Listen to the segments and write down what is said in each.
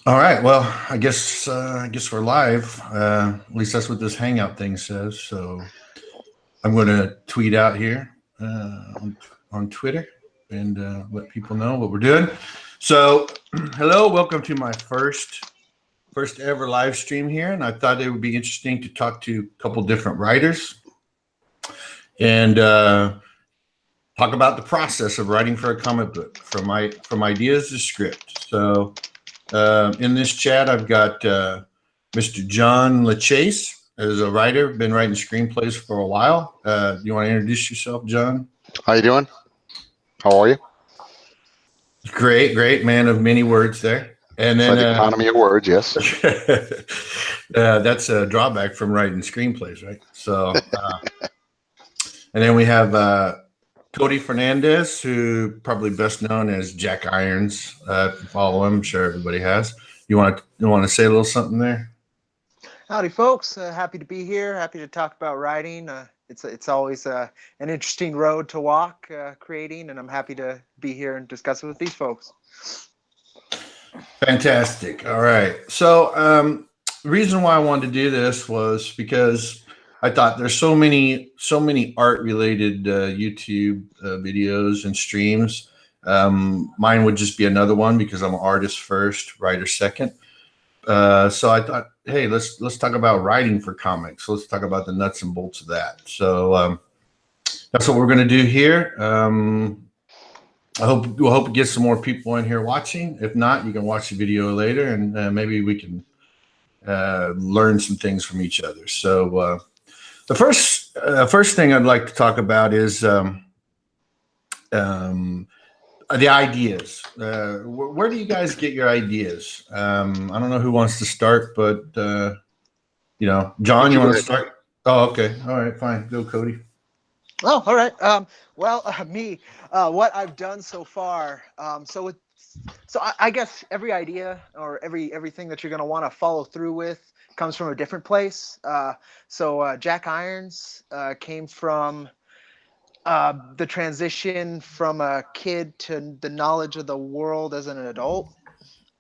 All right. Well, I guess we're live. At least that's what this Hangout thing says. So I'm going to tweet out here on Twitter and let people know what we're doing. So, hello, welcome to my first ever live stream here, and I thought it would be interesting to talk to a couple different writers and talk about the process of writing for a comic book from ideas to script. So in this chat, I've got Mr. John LaChase as a writer, been writing screenplays for a while. You want to introduce yourself, John? How you doing? How are you? Great, great man of many words there. And So then the economy of words, yes. that's a drawback from writing screenplays, right? So, and then we have Cody Fernandez, who probably best known as Jack Irons. If you follow him, I'm sure everybody has. You want to say a little something there? Howdy, folks. Happy to be here. Happy to talk about writing. It's always an interesting road to walk creating, and I'm happy to be here and discuss it with these folks. Fantastic. All right. So, the reason why I wanted to do this was because I thought there's so many art related YouTube videos and streams. Mine would just be another one because I'm an artist first, writer second. So I thought, hey, let's talk about writing for comics. Let's talk about the nuts and bolts of that. So that's what we're going to do here. We'll hope to get some more people in here watching. If not, you can watch the video later, and maybe we can learn some things from each other. So the first thing I'd like to talk about is the ideas. Where do you guys get your ideas? I don't know who wants to start, but John, you want to start? Oh, okay. All right, fine. Go, Cody. Oh, all right. Me, what I've done so far. So I guess every idea or everything that you're going to want to follow through with comes from a different place. So Jack Irons came from the transition from a kid to the knowledge of the world as an adult.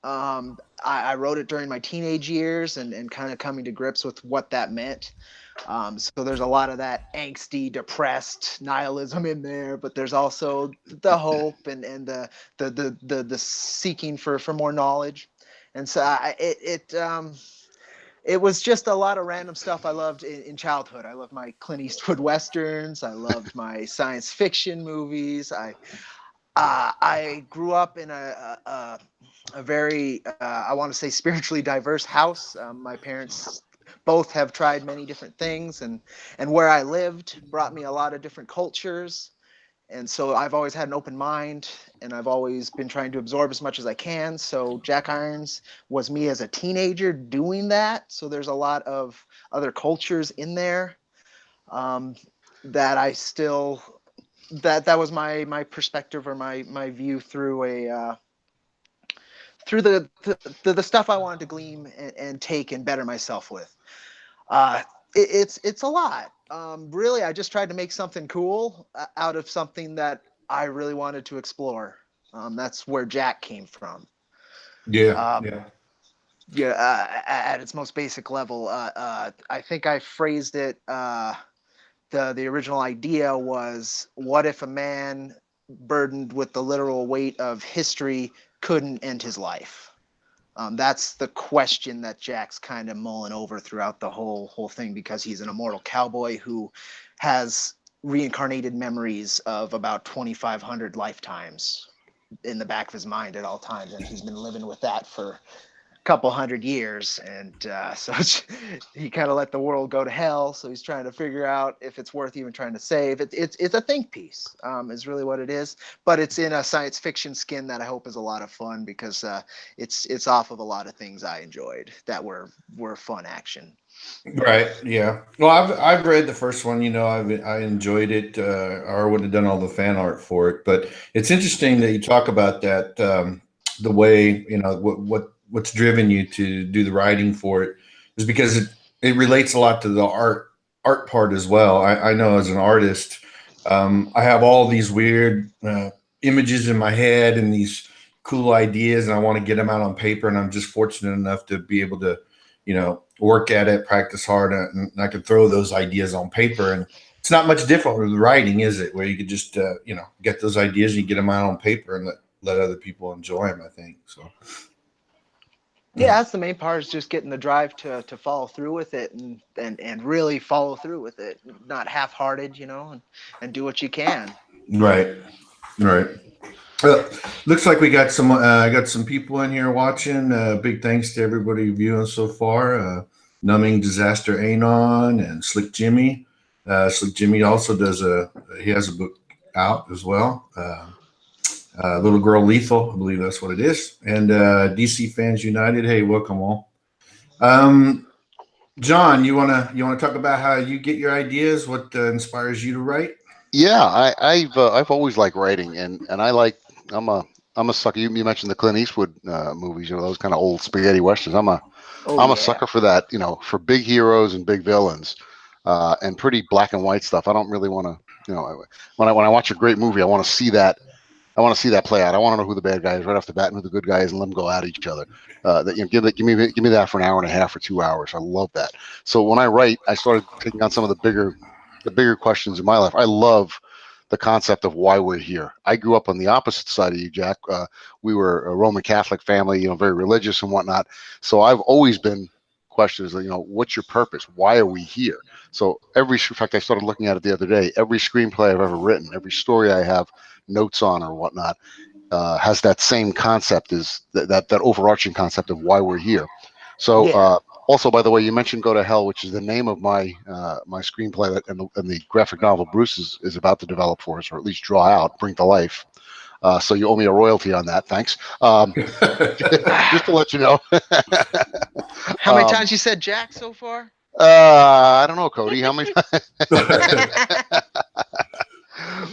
I wrote it during my teenage years and kind of coming to grips with what that meant. So there's a lot of that angsty, depressed nihilism in there, but there's also the hope and the seeking for more knowledge. And so it was just a lot of random stuff I loved in childhood. I loved my Clint Eastwood westerns. I loved my science fiction movies. I grew up in a very, I want to say, spiritually diverse house. My parents both have tried many different things, and where I lived brought me a lot of different cultures. And so I've always had an open mind, and I've always been trying to absorb as much as I can. So Jack Irons was me as a teenager doing that. So there's a lot of other cultures in there that I still that was my perspective or my view through through the stuff I wanted to glean and take and better myself with. It's a lot. Really, I just tried to make something cool out of something that I really wanted to explore. That's where Jack came from. Yeah, At its most basic level, I think I phrased it. The original idea was, what if a man burdened with the literal weight of history couldn't end his life? That's the question that Jack's kind of mulling over throughout the whole thing, because he's an immortal cowboy who has reincarnated memories of about 2,500 lifetimes in the back of his mind at all times, and he's been living with that for couple hundred years, and so he kind of let the world go to hell. So he's trying to figure out if it's worth even trying to save. It's a think piece, is really what it is. But it's in a science fiction skin that I hope is a lot of fun, because it's off of a lot of things I enjoyed that were fun action. right. Yeah. Well, I've read the first one. I enjoyed it. Or would have done all the fan art for it. But it's interesting that you talk about that. The way what's driven you to do the writing for it is because it relates a lot to the art part as well. I know as an artist, I have all these weird images in my head and these cool ideas and I want to get them out on paper, and I'm just fortunate enough to be able to, work at it, practice hard, and I can throw those ideas on paper. And it's not much different with writing, is it? Where you could just, get those ideas and you get them out on paper and let other people enjoy them, I think. So. Yeah, that's the main part, is just getting the drive to follow through with it, and really follow through with it, not half-hearted, and do what you can. Right. Right. Looks like we got some people in here watching. Big thanks to everybody viewing so far. Numbing Disaster Anon and Slick Jimmy. Slick Jimmy also he has a book out as well. Little Girl Lethal, I believe that's what it is. And DC Fans United. Hey, welcome all. John, you wanna talk about how you get your ideas? What inspires you to write? Yeah, I've always liked writing, and I'm a sucker. You mentioned the Clint Eastwood movies, those kind of old spaghetti westerns. Oh I'm a yeah. sucker for that, for big heroes and big villains, and pretty black and white stuff. I don't really want to, when I watch a great movie, I want to see that. I want to see that play out. I want to know who the bad guy is right off the bat and who the good guy is, and let them go at each other. Give me that for an hour and a half or 2 hours. I love that. So when I write, I started taking on some of the bigger questions in my life. I love the concept of why we're here. I grew up on the opposite side of you, Jack. We were a Roman Catholic family, very religious and whatnot. So I've always been questions, what's your purpose? Why are we here? So in fact, I started looking at it the other day. Every screenplay I've ever written, every story I have notes on or whatnot, has that same concept, is that overarching concept of why we're here. So Yeah. also, by the way, you mentioned "Go to Hell," which is the name of my my screenplay and the graphic novel Bruce is about to develop for us, or at least draw out, bring to life. So you owe me a royalty on that. Thanks. Just to let you know. How many times you said Jack so far? I don't know, Cody. How many?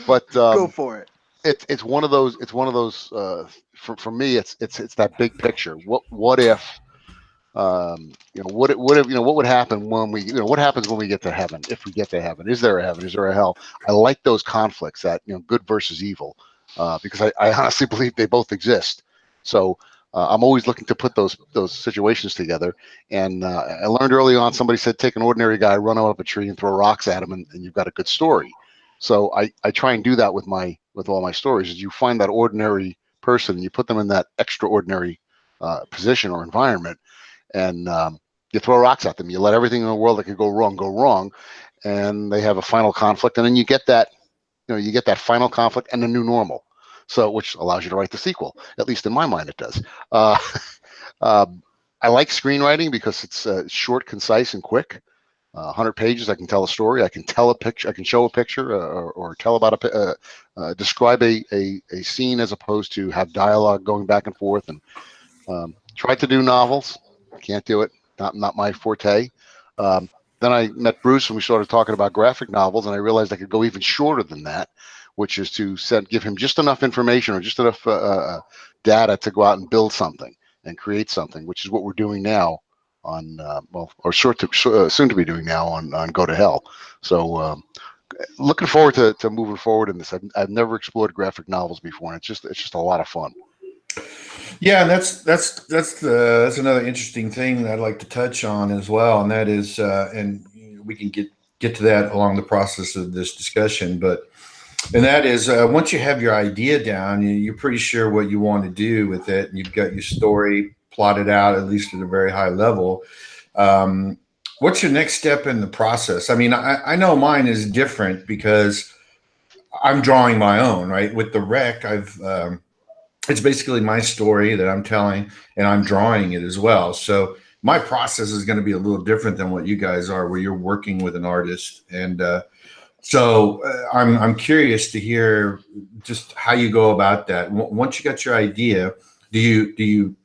But Go for it. it's one of those. It's one of those. For me, it's that big picture. What if? What if, what would happen when we, what happens when we get to heaven? If we get to heaven, is there a heaven? Is there a hell? I like those conflicts, that, good versus evil, because I honestly believe they both exist. So I'm always looking to put those situations together. And I learned early on, somebody said, take an ordinary guy, run him up a tree and throw rocks at him, and you've got a good story. So I try and do that with all my stories. Is you find that ordinary person, and you put them in that extraordinary position or environment, and you throw rocks at them. You let everything in the world that could go wrong, and they have a final conflict, and then you get that, final conflict and a new normal. So, which allows you to write the sequel. At least in my mind, it does. Uh, I like screenwriting because it's short, concise, and quick. 100 pages, I can tell a story. I can tell a picture. I can show a picture, or tell about describe a scene, as opposed to have dialogue going back and forth. And tried to do novels. Can't do it. Not my forte. Then I met Bruce and we started talking about graphic novels, and I realized I could go even shorter than that, which is to give him just enough information or just enough data to go out and build something and create something, which is what we're doing now on soon to be doing now on Go to Hell. So looking forward to moving forward in this. I've never explored graphic novels before, and it's just a lot of fun. Yeah, and that's another interesting thing that I'd like to touch on as well, and that is, and we can get to that along the process of this discussion. But and that is, once you have your idea down, you're pretty sure what you want to do with it, and you've got your story plotted out, at least at a very high level. What's your next step in the process? I mean, I know mine is different because I'm drawing my own, right? With the wreck, it's basically my story that I'm telling, and I'm drawing it as well. So my process is going to be a little different than what you guys are, where you're working with an artist. And I'm curious to hear just how you go about that. Once you got your idea, do you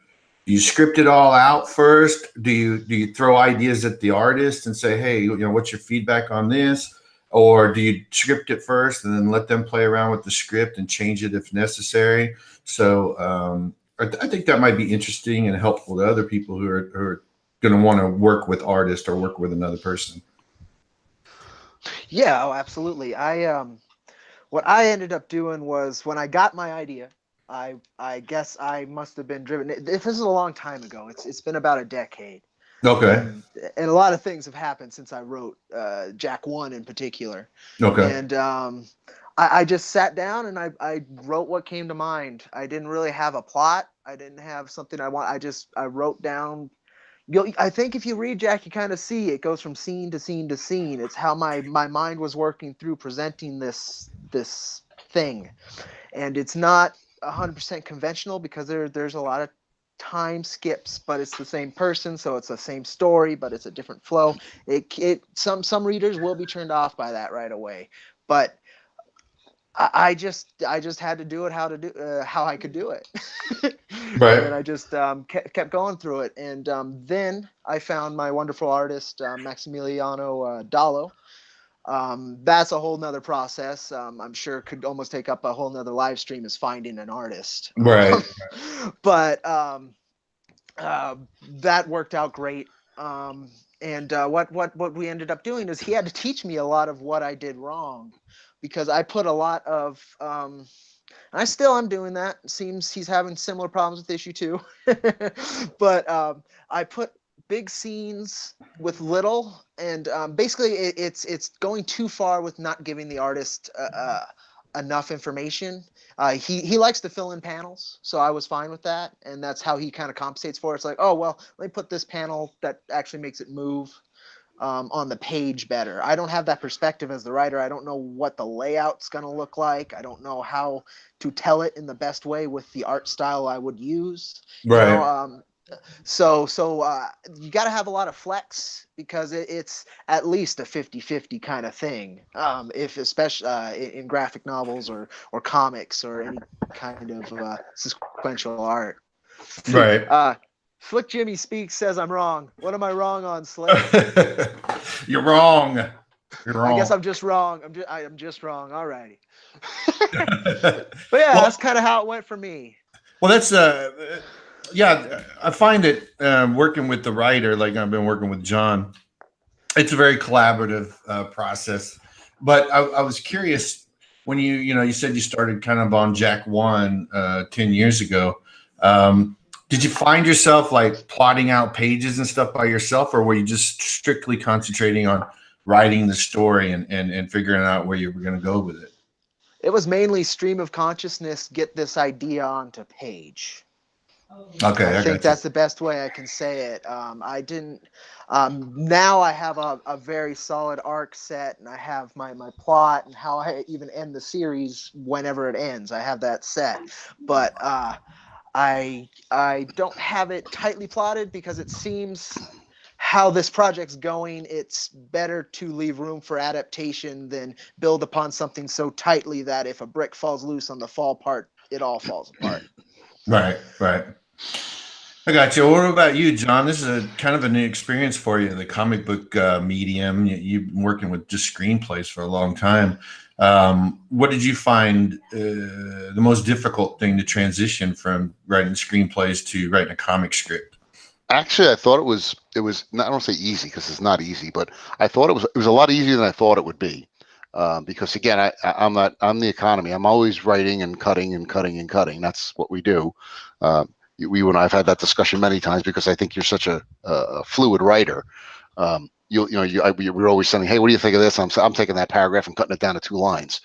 script it all out first? Do you throw ideas at the artist and say, hey, what's your feedback on this? Or do you script it first and then let them play around with the script and change it if necessary? So I think that might be interesting and helpful to other people who are going to want to work with artists or work with another person. Yeah, oh, absolutely. What I ended up doing was, when I got my idea, I guess I must have been driven. This is a long time ago. It's been about a decade, Okay. and a lot of things have happened since I wrote Jack 1 in particular. Okay. And I just sat down and I wrote what came to mind. I didn't really have a plot. I didn't have something I want. I wrote down. I think if you read Jack, you kind of see it goes from scene to scene to scene. It's how my mind was working through presenting this thing, and it's not 100% conventional because there's a lot of time skips, but it's the same person, so it's the same story, but it's a different flow. Some readers will be turned off by that right away, but I just had to do it how I could do it. Right. And I just kept going through it, and then I found my wonderful artist Maximiliano Dallo. That's a whole nother process. I'm sure could almost take up a whole nother live stream is finding an artist. Right. But that worked out great. And what we ended up doing is he had to teach me a lot of what I did wrong, because I put a lot of I still am doing that. It seems he's having similar problems with issue 2. But I put big scenes with little, and basically it's going too far with not giving the artist enough information. He likes to fill in panels, so I was fine with that, and that's how he kind of compensates for it. It's like, oh well, let me put this panel that actually makes it move on the page better. I don't have that perspective as the writer. I don't know what the layout's going to look like. I don't know how to tell it in the best way with the art style I would use. Right. So you got to have a lot of flex, because it's at least a 50-50 kind of thing. If especially in graphic novels or comics or any kind of sequential art. Right. Slick Jimmy Speaks says I'm wrong. What am I wrong on, Slick? You're wrong. You're wrong. I guess I'm just wrong. I'm just wrong. All righty. But yeah, Well, that's kind of how it went for me. well, that's yeah. I find it working with the writer, like I've been working with John. It's a very collaborative process. But I was curious when you said you started kind of on Jack 1 10 years ago. Did you find yourself like plotting out pages and stuff by yourself, or were you just strictly concentrating on writing the story and figuring out where you were going to go with it? It was mainly stream of consciousness, get this idea onto page. Okay, I think that's the best way I can say it. I didn't. Now I have a very solid arc set, and I have my plot and how I even end the series whenever it ends. I have that set, but I don't have it tightly plotted, because it seems how this project's going, it's better to leave room for adaptation than build upon something so tightly that if a brick falls loose on the fall part, it all falls apart. Right. I got you. What about you, John? This is a kind of a new experience for you, the comic book medium. You've been working with just screenplays for a long time. What did you find the most difficult thing to transition from writing screenplays to writing a comic script? Actually, I thought it was not, I don't say easy because it's not easy, but I thought it was a lot easier than I thought it would be. Because again, I'm the economy. I'm always writing and cutting and cutting and cutting. That's what we do. You and I've had that discussion many times, because I think you're such a fluid writer. We're always saying, hey, what do you think of this? I'm taking that paragraph and cutting it down to 2 lines,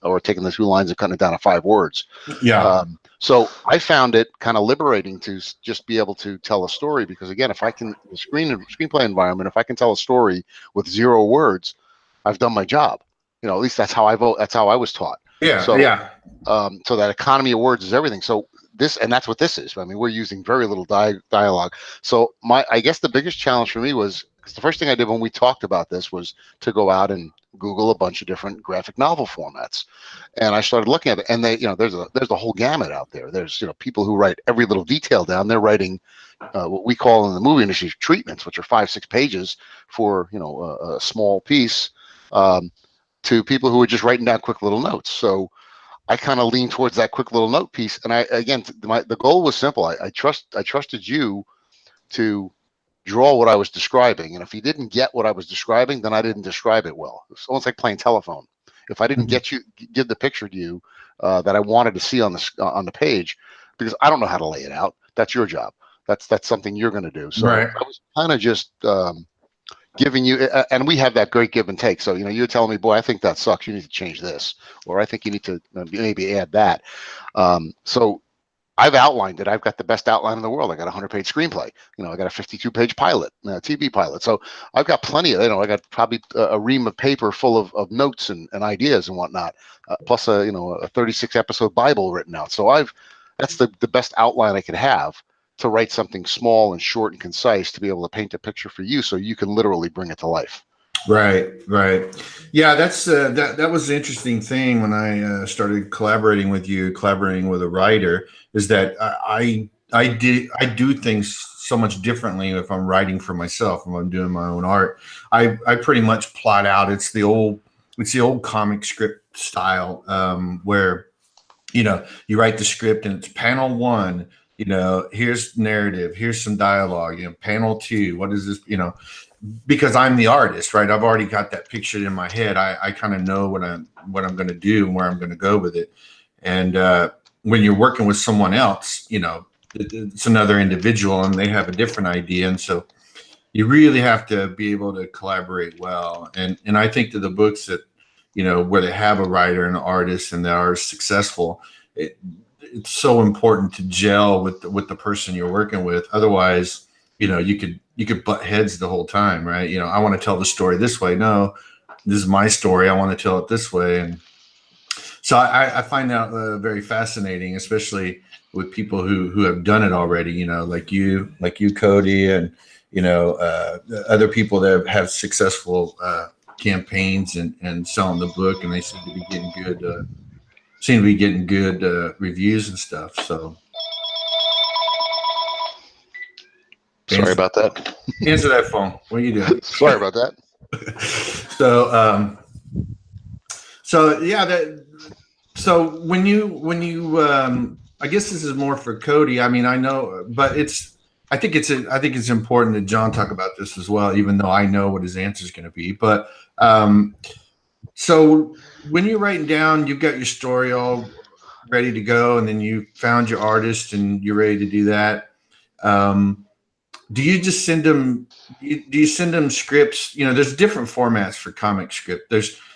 or taking the 2 lines and cutting it down to 5 words. Yeah. So I found it kind of liberating to just be able to tell a story, because again, if I can, the screenplay environment, if I can tell a story with 0 words, I've done my job. At least that's how I vote. That's how I was taught. Yeah. So, yeah. So that economy of words is everything. So that's what this is. I mean, we're using very little dialogue. So I guess the biggest challenge for me was, because the first thing I did when we talked about this was to go out and Google a bunch of different graphic novel formats, and I started looking at it. And there's a whole gamut out there. There's people who write every little detail down. They're writing what we call in the movie industry treatments, which are 5-6 pages for a small piece, to people who are just writing down quick little notes. So I kind of lean towards that quick little note piece. And the goal was simple. I trusted you to draw what I was describing. And if you didn't get what I was describing, then I didn't describe it well. It's almost like playing telephone. if I didn't give the picture to you that I wanted to see on the page, because I don't know how to lay it out. That's your job. That's something you're going to do. So Right. I was kind of just giving you, and we have that great give and take. So, you're telling me, boy, I think that sucks. You need to change this, or I think you need to maybe add that. So I've outlined it. I've got the best outline in the world. I got a 100-page screenplay. I got a 52-page pilot, TV pilot. So I've got plenty of, I got probably a ream of paper full of notes and ideas and whatnot, plus a 36 episode Bible written out. So that's the best outline I could have to write something small and short and concise to be able to paint a picture for you, so you can literally bring it to life. Right. Yeah, that's that was the interesting thing when I started collaborating with a writer, is that I do things so much differently if I'm writing for myself, if I'm doing my own art. I pretty much plot out. It's the old comic script style, where you write the script and it's panel 1. Here's narrative, here's some dialogue. Panel 2, what is this? Because I'm the artist, right? I've already got that pictured in my head. I kind of know what I'm going to do and where I'm going to go with it. And when you're working with someone else, it's another individual and they have a different idea. And so you really have to be able to collaborate well. And I think that the books that, where they have a writer and an artist and they are successful, it's so important to gel with the person you're working with. Otherwise, you could butt heads the whole time, right? I want to tell the story this way. No, this is my story. I want to tell it this way. And so I find that very fascinating, especially with people who have done it already, like you, Cody, and, other people that have successful campaigns and selling the book, and they seem to be getting good reviews and stuff. So sorry about that. Answer that phone. What are you doing? Sorry about that. So yeah, so when you I guess this is more for Cody. I mean, I know, but I think it's important that John talk about this as well, even though I know what his answer is going to be. But so when you're writing down, you've got your story all ready to go, and then you found your artist and you're ready to do that. Do you just send them? Do you send them scripts? There's different formats for comic script.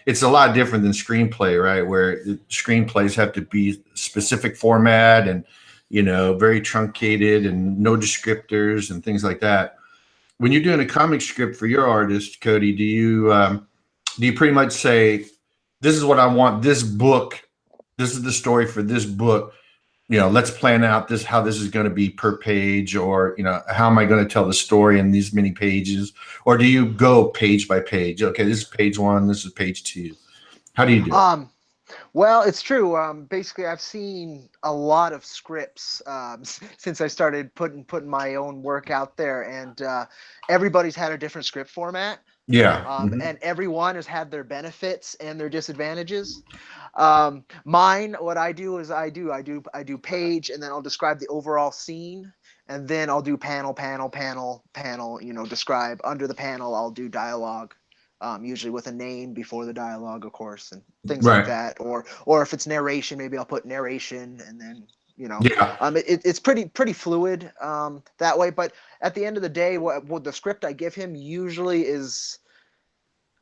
It's a lot different than screenplay, right? Where screenplays have to be specific format and very truncated and no descriptors and things like that. When you're doing a comic script for your artist, Cody, do you pretty much say, "This is what I want this book. This is the story for this book. Let's plan out how this is going to be per page, or, how am I going to tell the story in these many pages?" Or do you go page by page? Okay, this is page 1, this is page 2. How do you do it? Well, it's true. Basically, I've seen a lot of scripts since I started putting my own work out there, and everybody's had a different script format. Yeah. And everyone has had their benefits and their disadvantages. Mine, what I do is I do page, and then I'll describe the overall scene, and then I'll do panel, describe. Under the panel, I'll do dialogue, usually with a name before the dialogue, of course, and things like that. Or if it's narration, maybe I'll put narration, and then Yeah. it's pretty fluid that way. But at the end of the day, what the script I give him usually is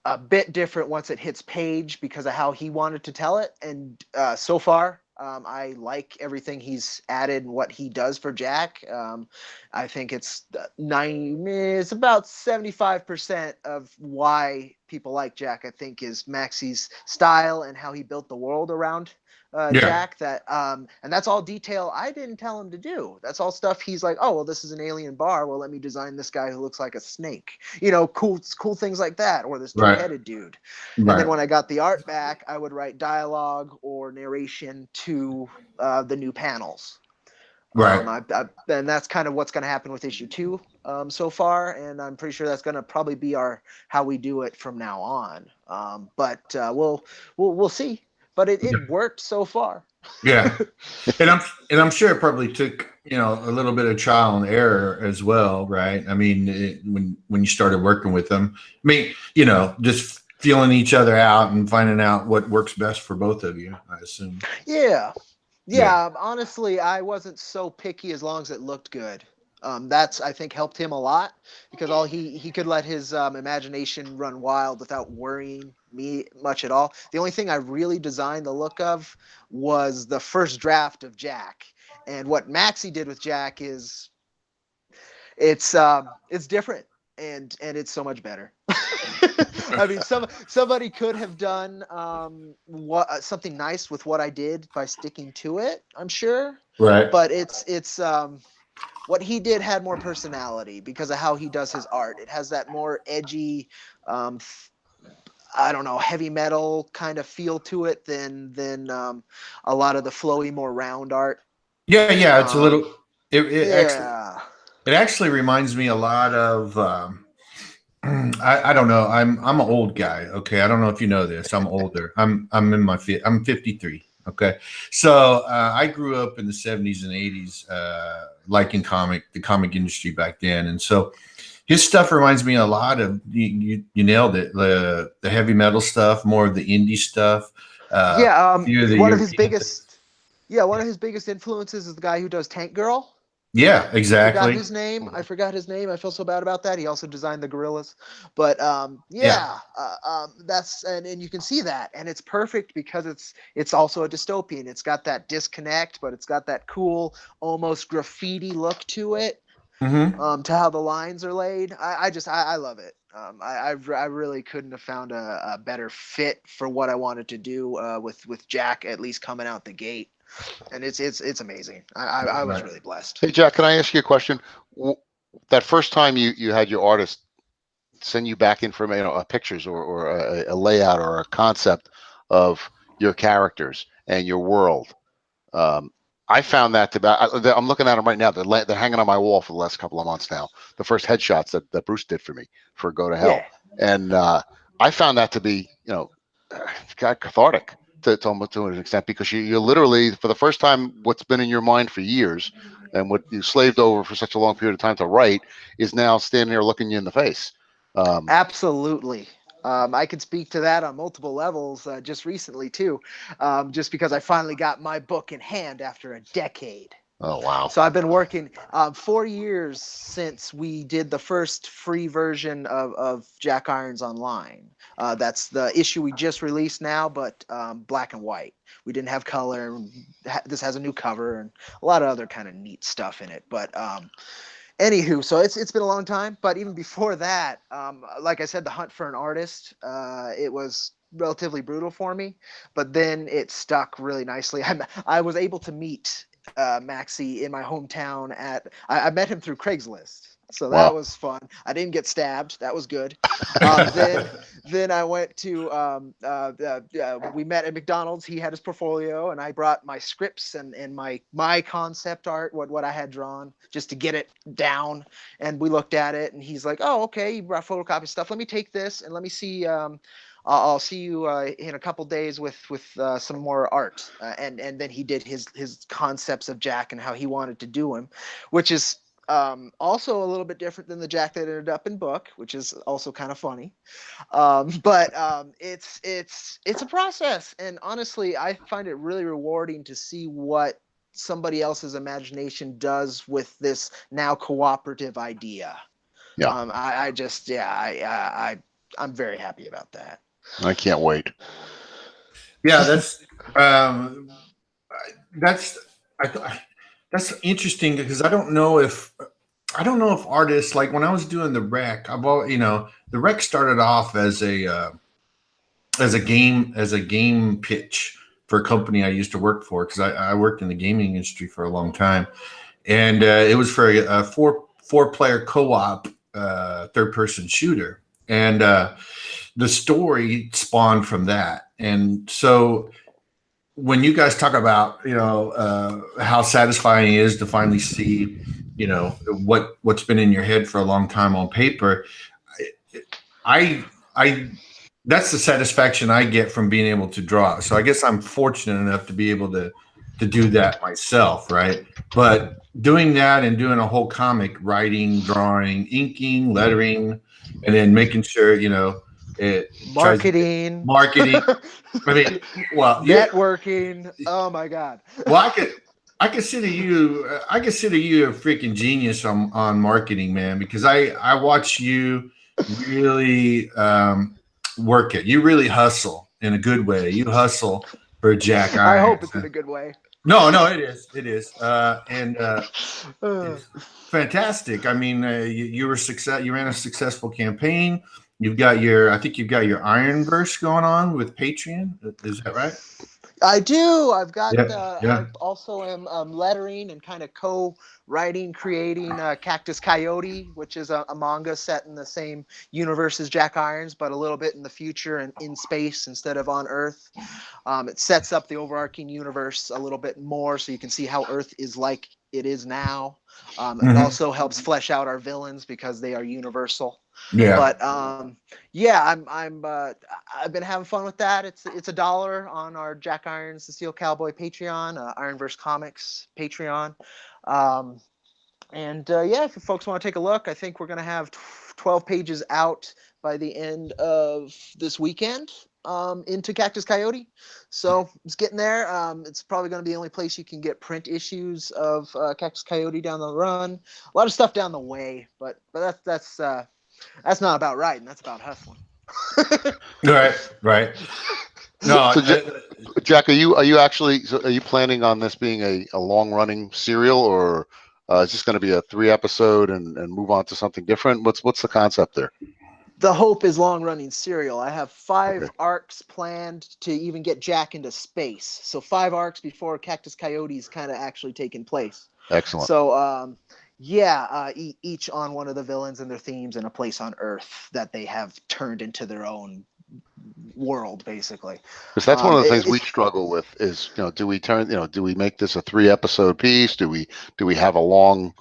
a bit different once it hits page, because of how he wanted to tell it. And so far, I like everything he's added and what he does for Jack. I think it's about 75% of why people like Jack, I think, is Maxie's style and how he built the world around Jack. And that's all detail I didn't tell him to do. That's all stuff he's like, oh, well, this is an alien bar. Well, let me design this guy who looks like a snake. Cool things like that. Or this two-headed dude. And then when I got the art back, I would write dialogue or narration to the new panels. Right. And that's kind of what's going to happen with issue 2 so far, and I'm pretty sure that's going to probably be how we do it from now on. But we'll see. But it worked so far. Yeah, and I'm sure it probably took a little bit of trial and error as well, right? I mean, when you started working with them, I mean, just feeling each other out and finding out what works best for both of you, I assume. Yeah. Yeah. Honestly, I wasn't so picky as long as it looked good. That's, I think, helped him a lot because all he could let his imagination run wild without worrying me much at all. The only thing I really designed the look of was the first draft of Jack. And what Maxie did with Jack is it's different and it's so much better. I mean, somebody could have done something nice with what I did by sticking to it, I'm sure. Right. But it's what he did had more personality because of how he does his art. It has that more edgy, I don't know, heavy metal kind of feel to it than a lot of the flowy, more round art. Yeah, yeah. It's a little. Yeah. It actually reminds me a lot of. I don't know. I'm an old guy. Okay, I don't know if you know this. I'm older. I'm in my I'm 53. Okay, so I grew up in the 70s and 80s, liking the comic industry back then, and so his stuff reminds me a lot of you nailed it. The heavy metal stuff, more of the indie stuff. One of his biggest influences is the guy who does Tank Girl. Yeah, exactly. I forgot his name. I feel so bad about that. He also designed the Gorillas, but that's and you can see that, and it's perfect because it's also a dystopian. It's got that disconnect, but it's got that cool, almost graffiti look to it. Mm-hmm. To how the lines are laid, I love it. I really couldn't have found a better fit for what I wanted to do with Jack at least coming out the gate. And it's amazing. I was really blessed. Hey, Jack, can I ask you a question? That first time you had your artist send you back information, pictures or a layout or a concept of your characters and your world, I found that I'm looking at them right now. They're hanging on my wall for the last couple of months now. The first headshots that Bruce did for me for Go to Hell, and I found that to be cathartic to almost to an extent because you're literally for the first time what's been in your mind for years and what you slaved over for such a long period of time to write is now standing there looking you in the face. Absolutely. I can speak to that on multiple levels just recently too, just because I finally got my book in hand after a decade. Oh, wow. So I've been working 4 years since we did the first free version of Jack Irons Online. That's the issue we just released now, but black and white. We didn't have color. This has a new cover and a lot of other kind of neat stuff in it. But anywho, so it's been a long time. But even before that, like I said, the hunt for an artist, it was relatively brutal for me. But then it stuck really nicely. I was able to meet Maxie in my hometown I met him through Craigslist. So that was fun. I didn't get stabbed. That was good. Then I went to we met at McDonald's. He had his portfolio, and I brought my scripts and my concept art, what I had drawn, just to get it down. And we looked at it, and he's like, "Oh, okay, you brought photocopy stuff. Let me take this and let me see." I'll see you in a couple days with some more art, and then he did his concepts of Jack and how he wanted to do him, which is also a little bit different than the Jack that ended up in book, which is also kind of funny. But it's a process, and honestly, I find it really rewarding to see what somebody else's imagination does with this now cooperative idea. Yeah. I'm very happy about that. I can't wait. Yeah, that's interesting because I don't know if artists, like when I was doing the rec, the rec started off as a game pitch for a company I used to work for because I worked in the gaming industry for a long time, and it was for a four player co-op third person shooter, and the story spawned from that. And so when you guys talk about how satisfying it is to finally see what's been in your head for a long time on paper, I that's the satisfaction I get from being able to draw. So I guess I'm fortunate enough to be able to do that myself, right? But doing that and doing a whole comic, writing, drawing, inking, lettering, and then making sure It tries to get Marketing. marketing. I mean, well, yeah. Networking. Oh my God. Well, I consider you a freaking genius on marketing, man, because I watch you really work it. You really hustle in a good way. You hustle for Jack I hope Irons. it's in a good way. No, it is. It is. And Uh, it's fantastic. I mean, you were success. You ran a successful campaign. You've got I think you've got your Ironverse going on with Patreon. Is that right? I do. I've got. Yeah. I Yeah. also am lettering and kind of co-writing, creating Cactus Coyote, which is a manga set in the same universe as Jack Irons, but a little bit in the future and in space instead of on Earth. It sets up the overarching universe a little bit more, so you can see how Earth is like it is now. It also helps flesh out our villains because they are universal. Yeah. But yeah, I've been having fun with that. It's $1 on our Jack Irons the Steel Cowboy Patreon, Ironverse Comics Patreon. And yeah, if folks want to take a look, I think we're going to have 12 pages out by the end of this weekend into Cactus Coyote. So it's getting there. It's probably going to be the only place you can get print issues of Cactus Coyote down the run. A lot of stuff down the way, but that's not about writing. That's about hustling. Right. No, So, Jack, are you actually? So are you planning on this being a long running serial, or is this going to be a 3 episode and move on to something different? What's the concept there? The hope is long running serial. I have 5 Okay. arcs planned to even get Jack into space. So 5 arcs before Cactus Coyote's kind of actually taking place. Excellent. So yeah, each on one of the villains and their themes and a place on Earth that they have turned into their own world, basically. Because that's one of the things we struggle with is, do we make this a 3 episode piece? Do we have a long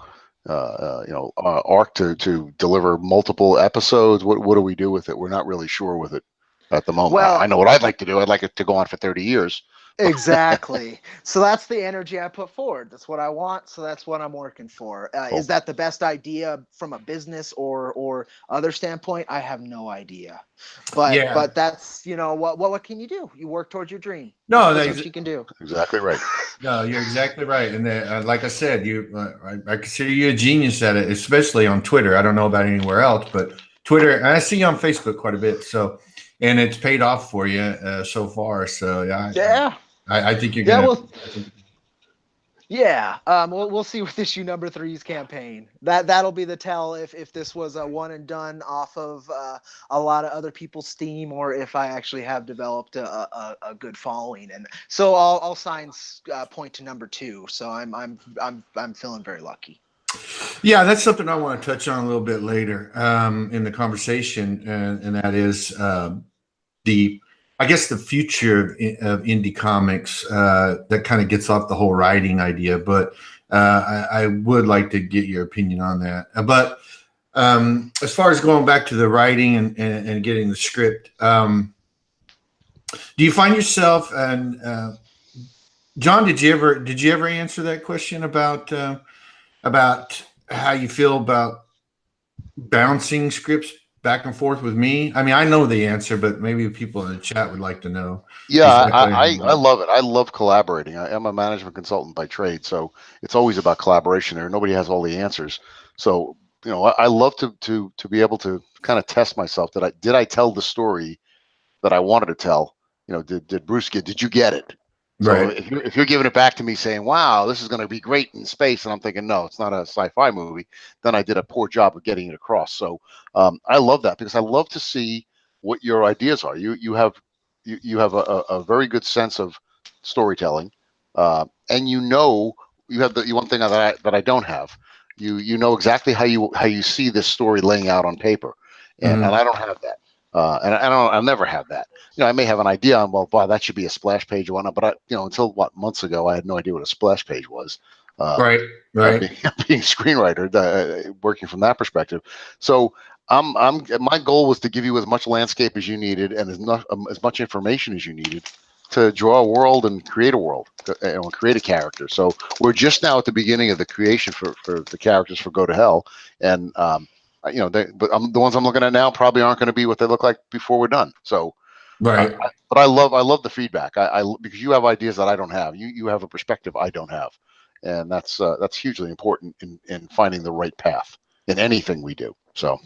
arc to deliver multiple episodes? What do we do with it? We're not really sure with it at the moment. Well, I know what I'd like to do. I'd like it to go on for 30 years. Exactly. So that's the energy I put forward. That's what I want. So that's what I'm working for. Cool. Is that the best idea from a business or other standpoint? I have no idea. But Yeah. but that's what can you do? You work towards your dream. No, that's what you can do. Exactly right. No, you're exactly right. And like I said, I consider you a genius at it, especially on Twitter. I don't know about anywhere else, but Twitter, and I see you on Facebook quite a bit. So, and it's paid off for you so far. So Yeah. I think you're gonna. Yeah, we'll see with issue number 3's campaign. That'll be the tell if this was a one and done off of a lot of other people's steam, or if I actually have developed a good following. And so all signs point to number 2. So I'm feeling very lucky. Yeah, that's something I want to touch on a little bit later in the conversation, and that is I guess the future of indie comics that kind of gets off the whole writing idea, but I would like to get your opinion on that. But as far as going back to the writing and getting the script, do you find yourself and John? Did you ever answer that question about how you feel about bouncing scripts back and forth with me? I mean, I know the answer, but maybe people in the chat would like to know. Yeah, Exactly. I love it. I love collaborating. I am a management consultant by trade, so it's always about collaboration there. Nobody has all the answers. So, I love to be able to kind of test myself. Did I tell the story that I wanted to tell? Did Bruce did you get it? So Right. if you're giving it back to me saying, wow, this is going to be great in space, and I'm thinking, no, it's not a sci-fi movie, then I did a poor job of getting it across. So I love that because I love to see what your ideas are. You have a very good sense of storytelling, and you have the one thing that I don't have. You know exactly how you see this story laying out on paper, and I don't have that. And I'll never have that. I may have an idea on, well, wow, that should be a splash page or whatnot, but until months ago, I had no idea what a splash page was. Right. Being a screenwriter, working from that perspective. So my goal was to give you as much landscape as you needed and as much information as you needed to draw a world and create a world, and create a character. So we're just now at the beginning of the creation for the characters for Go to Hell, and but the ones I'm looking at now probably aren't going to be what they look like before we're done. So, Right. but I love the feedback. Because you have ideas that I don't have. You have a perspective I don't have, and that's hugely important in finding the right path in anything we do. So.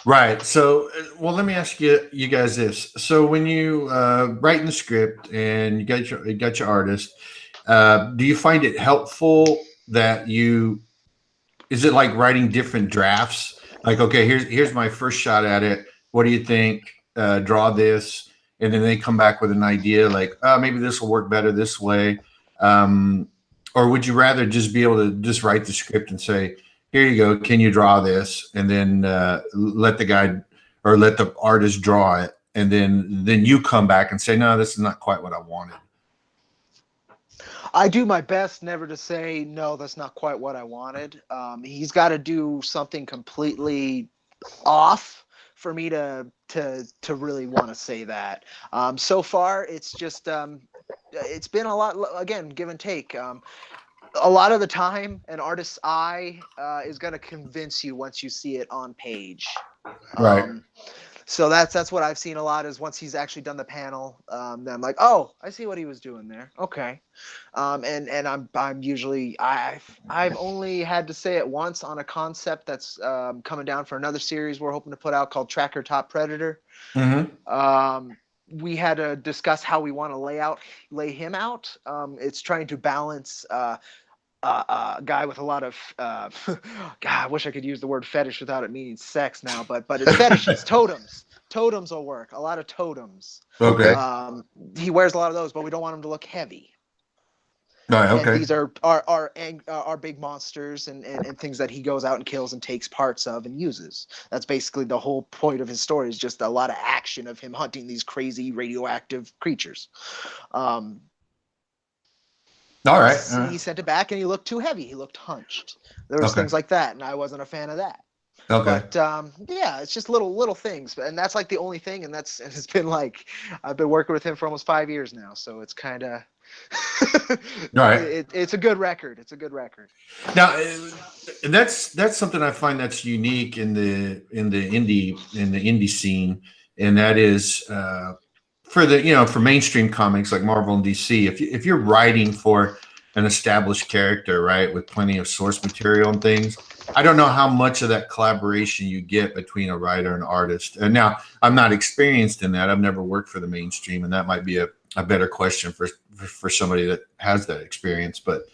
Right. So, well, let me ask you guys this. So, when you write in the script and you got your artist, do you find it helpful that is it like writing different drafts? Like, okay, here's my first shot at it. What do you think? Draw this, and then they come back with an idea like, maybe this will work better this way. Or would you rather just be able to just write the script and say, here you go, can you draw this? And then let the guy or let the artist draw it. And then you come back and say, no, this is not quite what I wanted. I do my best never to say, no, that's not quite what I wanted. He's got to do something completely off for me to really want to say that. So far, it's just it's been a lot, again, give and take. A lot of the time, an artist's eye is going to convince you once you see it on page. Right. So that's what I've seen a lot is once he's actually done the panel, then I'm like, oh, I see what he was doing there. Okay. And I'm usually I've only had to say it once on a concept that's coming down for another series we're hoping to put out called Tracker Top Predator. Mm-hmm. We had to discuss how we want to lay him out. It's trying to balance a guy with a lot of God, I wish I could use the word fetish without it meaning sex now, but it's fetishes. Totems will work. A lot of totems. Okay. He wears a lot of those, but we don't want him to look heavy. Right. Okay. And these are big monsters and things that he goes out and kills and takes parts of and uses. That's basically the whole point of his story, is just a lot of action of him hunting these crazy radioactive creatures. All right. He sent it back and he looked too heavy. He looked hunched. There was Okay. things like that, and I wasn't a fan of that. Okay. But yeah, it's just little things, and that's like the only thing. And it's been like I've been working with him for almost 5 years now, so it's kind of right. It's a good record. It's a good record. Now, and that's something I find that's unique in the indie scene, and that is for mainstream comics like Marvel and DC. If you're writing for an established character, right, with plenty of source material and things, I don't know how much of that collaboration you get between a writer and artist. And now I'm not experienced in that. I've never worked for the mainstream, and that might be a better question for somebody that has that experience. But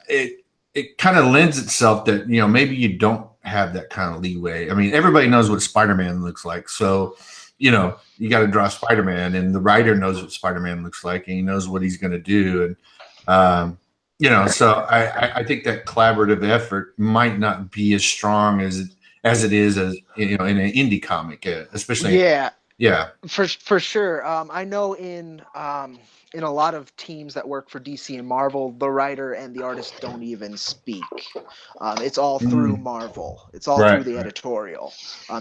it kind of lends itself that, maybe you don't have that kind of leeway. I mean, everybody knows what Spider-Man looks like. So, you got to draw Spider-Man, and the writer knows what Spider-Man looks like, and he knows what he's going to do. And, so I think that collaborative effort might not be as strong as it is in an indie comic, especially. Yeah, for sure. I know in a lot of teams that work for DC and Marvel, the writer and the artist don't even speak. It's all through Marvel. It's all through the editorial.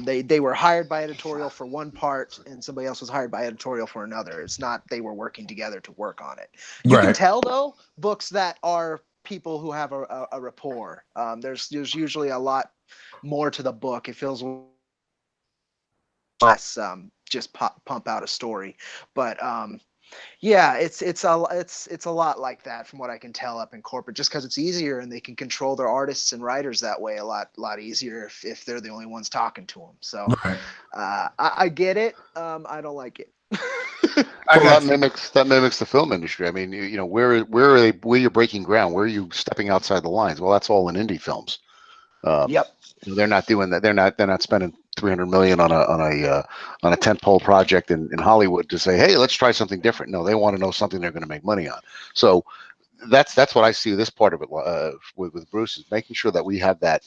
They were hired by editorial for one part, and somebody else was hired by editorial for another. It's not they were working together to work on it. You can tell though, books that are people who have a rapport. There's usually a lot more to the book. It feels less just pump out a story, but yeah, it's a lot like that from what I can tell up in corporate, just because it's easier and they can control their artists and writers that way a lot easier if they're the only ones talking to them. So I get it. I don't like it. That mimics the film industry. I mean, where you're breaking ground, where are you stepping outside the lines? Well, that's all in indie films. Yep. They're not doing that. They're not spending $300 million on a tentpole project in Hollywood to say, hey, let's try something different. No, they want to know something they're going to make money on. So that's what I see this part of it with Bruce, is making sure that we have that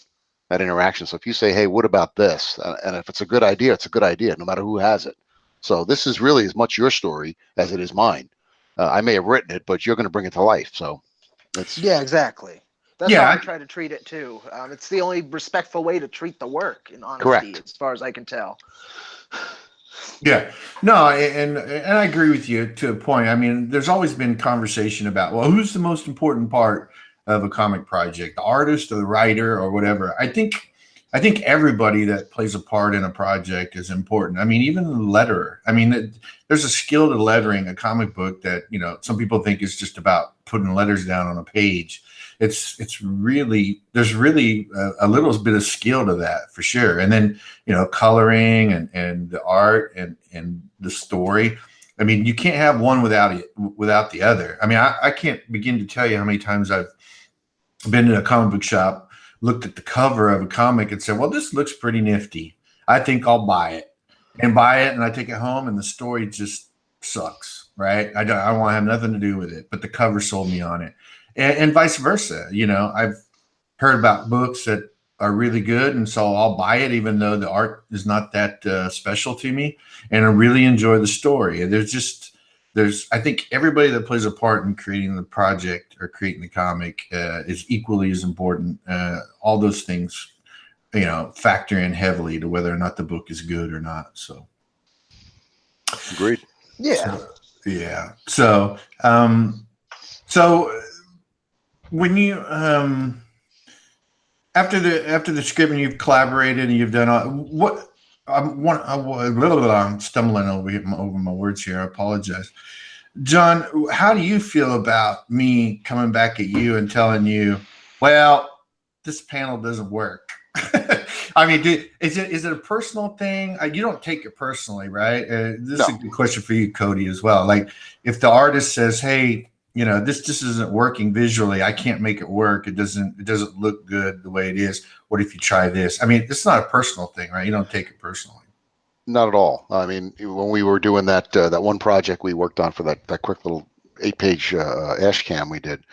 interaction. So if you say, hey, what about this? And if it's a good idea, it's a good idea, no matter who has it. So this is really as much your story as it is mine. I may have written it, but you're going to bring it to life. So exactly. That's how I try to treat it too. It's the only respectful way to treat the work, in honesty, as far as I can tell. Yeah, no, and I agree with you to a point. I mean, there's always been conversation about, well, who's the most important part of a comic project, the artist or the writer or whatever. I think I think everybody that plays a part in a project is important. I mean, even the letterer. I mean, there's a skill to lettering a comic book that, you know, some people think is just about putting letters down on a page. It's really, there's really a little bit of skill to that for sure. And then, you know, coloring and the art and the story. I mean, you can't have one without the other. I mean, I can't begin to tell you how many times I've been in a comic book shop, looked at the cover of a comic and said, well, this looks pretty nifty. I think I'll buy it. And I take it home and the story just sucks, right? I don't want to have nothing to do with it, but the cover sold me on it. And vice versa. You know, I've heard about books that are really good, and so I'll buy it even though the art is not that special to me, and I really enjoy the story. And there's I think everybody that plays a part in creating the project or creating the comic is equally as important. All those things, you know, factor in heavily to whether or not the book is good or not. So, agreed. Yeah. Yeah. So when you after the script and you've collaborated and you've done all, what I'm stumbling over my words here. I apologize. John, how do you feel about me coming back at you and telling you, well, this panel doesn't work? I mean, is it a personal thing? You don't take it personally, right? This is a good question for you, Cody, as well. Like, if the artist says, "Hey, you know, this just isn't working visually. I can't make it work. It doesn't look good the way it is. What if you try this?" I mean, it's not a personal thing, right? You don't take it personally. Not at all. I mean, when we were doing that one project we worked on for that quick little 8-page ash cam we did,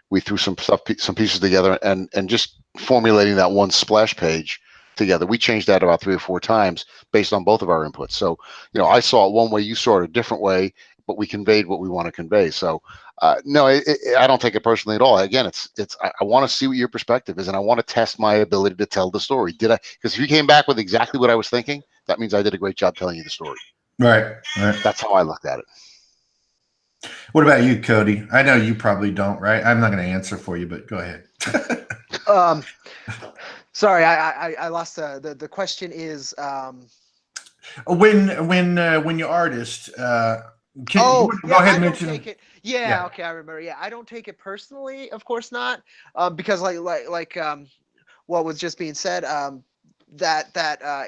we threw some pieces together and just formulating that one splash page together. We changed that about 3 or 4 times based on both of our inputs. So, you know, I saw it one way, you saw it a different way, but we conveyed what we want to convey. So, no, I don't take it personally at all. Again, I want to see what your perspective is, and I want to test my ability to tell the story. Because if you came back with exactly what I was thinking, that means I did a great job telling you the story. Right. That's how I looked at it. What about you, Cody? I know you probably don't, right? I'm not going to answer for you, but go ahead. Sorry, I lost the question is when your artist go ahead and mention it. Yeah, okay, I remember. Yeah, I don't take it personally, of course not, because like what was just being said, that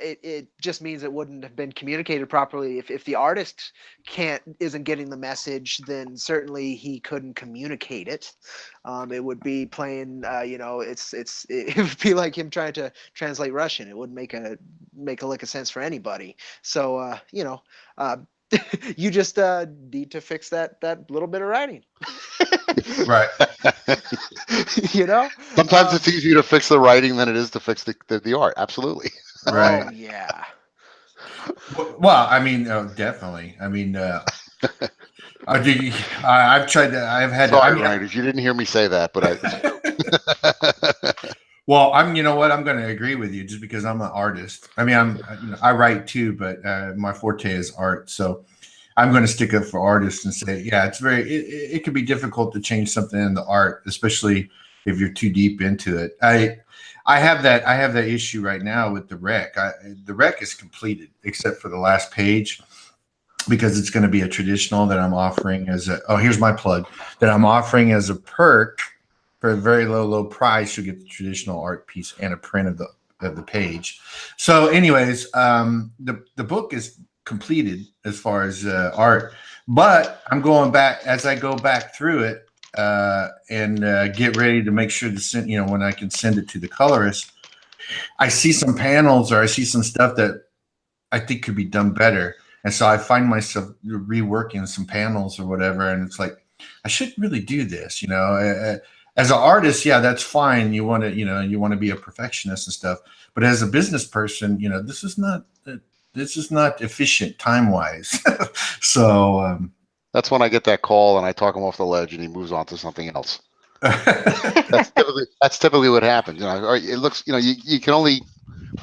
it just means it wouldn't have been communicated properly. If the artist isn't getting the message, then certainly he couldn't communicate it. It would be playing, you know, it would be like him trying to translate Russian. It wouldn't make a lick of sense for anybody. So you know, you just need to fix that little bit of writing. Right. You know, sometimes it's easier to fix the writing than it is to fix the art. Absolutely. Right. Oh, yeah. Well, I mean, definitely. I mean, I've tried to. I've had. Sorry, writers, you didn't hear me say that, but Well, you know what? I'm going to agree with you just because I'm an artist. I mean, I write too, but my forte is art. So I'm going to stick up for artists and say, yeah, it can be difficult to change something in the art, especially if you're too deep into it. I have that issue right now with the rec. The rec is completed except for the last page because it's going to be a traditional that I'm offering here's my plug, that I'm offering as a perk for a very low price. You'll get the traditional art piece and a print of the page. So anyways, the book is completed as far as art, but I'm going back as I go back through it and get ready to make sure to send, you know, when I can send it to the colorist, I see some panels or I see some stuff that I think could be done better. And so I find myself reworking some panels or whatever. And it's like, I shouldn't really do this, you know. As an artist, yeah, that's fine. You want to be a perfectionist and stuff. But as a business person, you know, this is not efficient time-wise. So that's when I get that call and I talk him off the ledge and he moves on to something else. That's typically what happens. You know, it looks, you know, you can only, you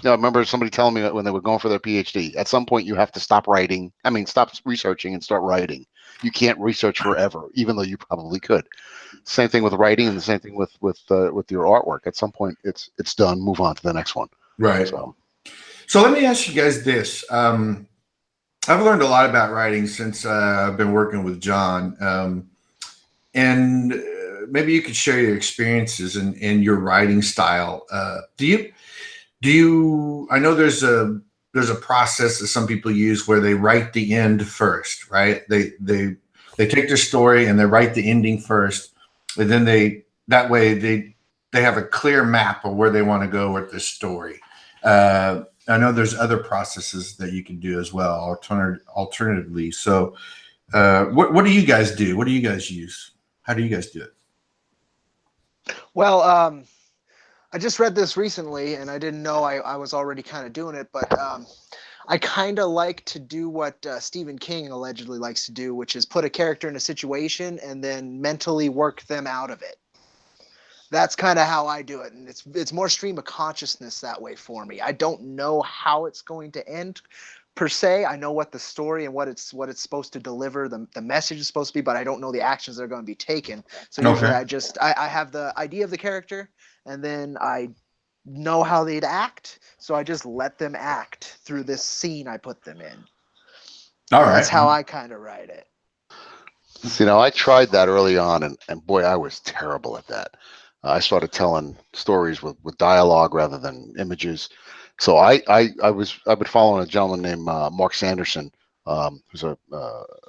know, I remember somebody telling me that when they were going for their PhD, at some point you have to stop researching and start writing. you can't research forever, even though you probably could. Same thing with writing, and the same thing with your artwork. At some point, it's done. Move on to the next one. Right. So let me ask you guys this. I've learned a lot about writing since I've been working with John. And maybe you could share your experiences and your writing style. Do you, I know there's a process that some people use where they write the end first, right? They take their story and they write the ending first. And then that way they have a clear map of where they want to go with this story. I know there's other processes that you can do as well, alternatively. So what do you guys do? What do you guys use? How do you guys do it? Well, I just read this recently, and I didn't know I was already kind of doing it, but I kind of like to do what Stephen King allegedly likes to do, which is put a character in a situation and then mentally work them out of it. That's kind of how I do it, and it's more stream of consciousness that way for me. I don't know how it's going to end per se. I know what the story and what it's supposed to deliver, the message is supposed to be, but I don't know the actions that are going to be taken. So usually I have the idea of the character, and then I know how they'd act, so I just let them act through this scene I put them in. All right. That's how I kind of write it. So, I tried that early on, and boy, I was terrible at that. I started telling stories with dialogue rather than images. So I've been following a gentleman named Mark Sanderson, who's a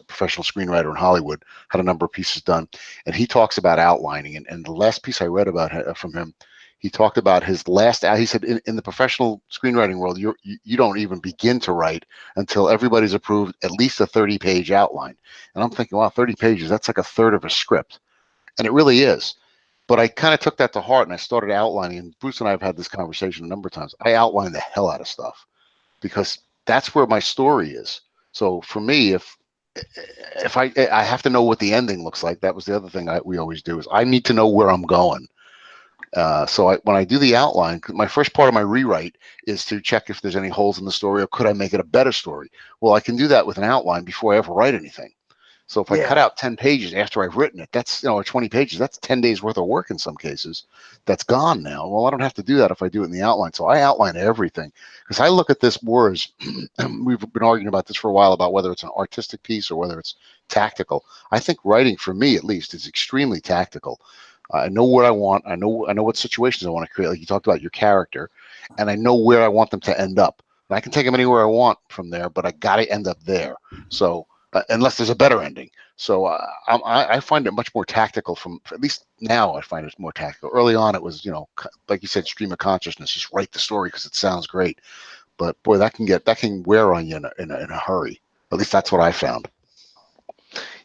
professional screenwriter in Hollywood, had a number of pieces done, and he talks about outlining. And the last piece I read about from him, he talked about his last out. He said in the professional screenwriting world, you don't even begin to write until everybody's approved at least a 30-page outline. And I'm thinking, wow, 30 pages, that's like a third of a script. And it really is. But I kind of took that to heart and I started outlining. And Bruce and I have had this conversation a number of times. I outline the hell out of stuff because that's where my story is. So for me, if I have to know what the ending looks like, that was the other thing we always do is I need to know where I'm going. So when I do the outline, my first part of my rewrite is to check if there's any holes in the story or could I make it a better story? Well, I can do that with an outline before I ever write anything. So if I cut out 10 pages after I've written it, that's, or 20 pages, that's 10 days worth of work in some cases. That's gone now. Well, I don't have to do that if I do it in the outline. So I outline everything because I look at this more as we've been arguing about this for a while about whether it's an artistic piece or whether it's tactical. I think writing, for me at least, is extremely tactical. I know what I want. I know what situations I want to create. Like you talked about your character, and I know where I want them to end up. And I can take them anywhere I want from there, but I got to end up there. So unless there's a better ending. So I find it much more tactical at least now I find it more tactical. Early on, it was, like you said, stream of consciousness, just write the story because it sounds great. But boy, that can wear on you in a hurry. At least that's what I found.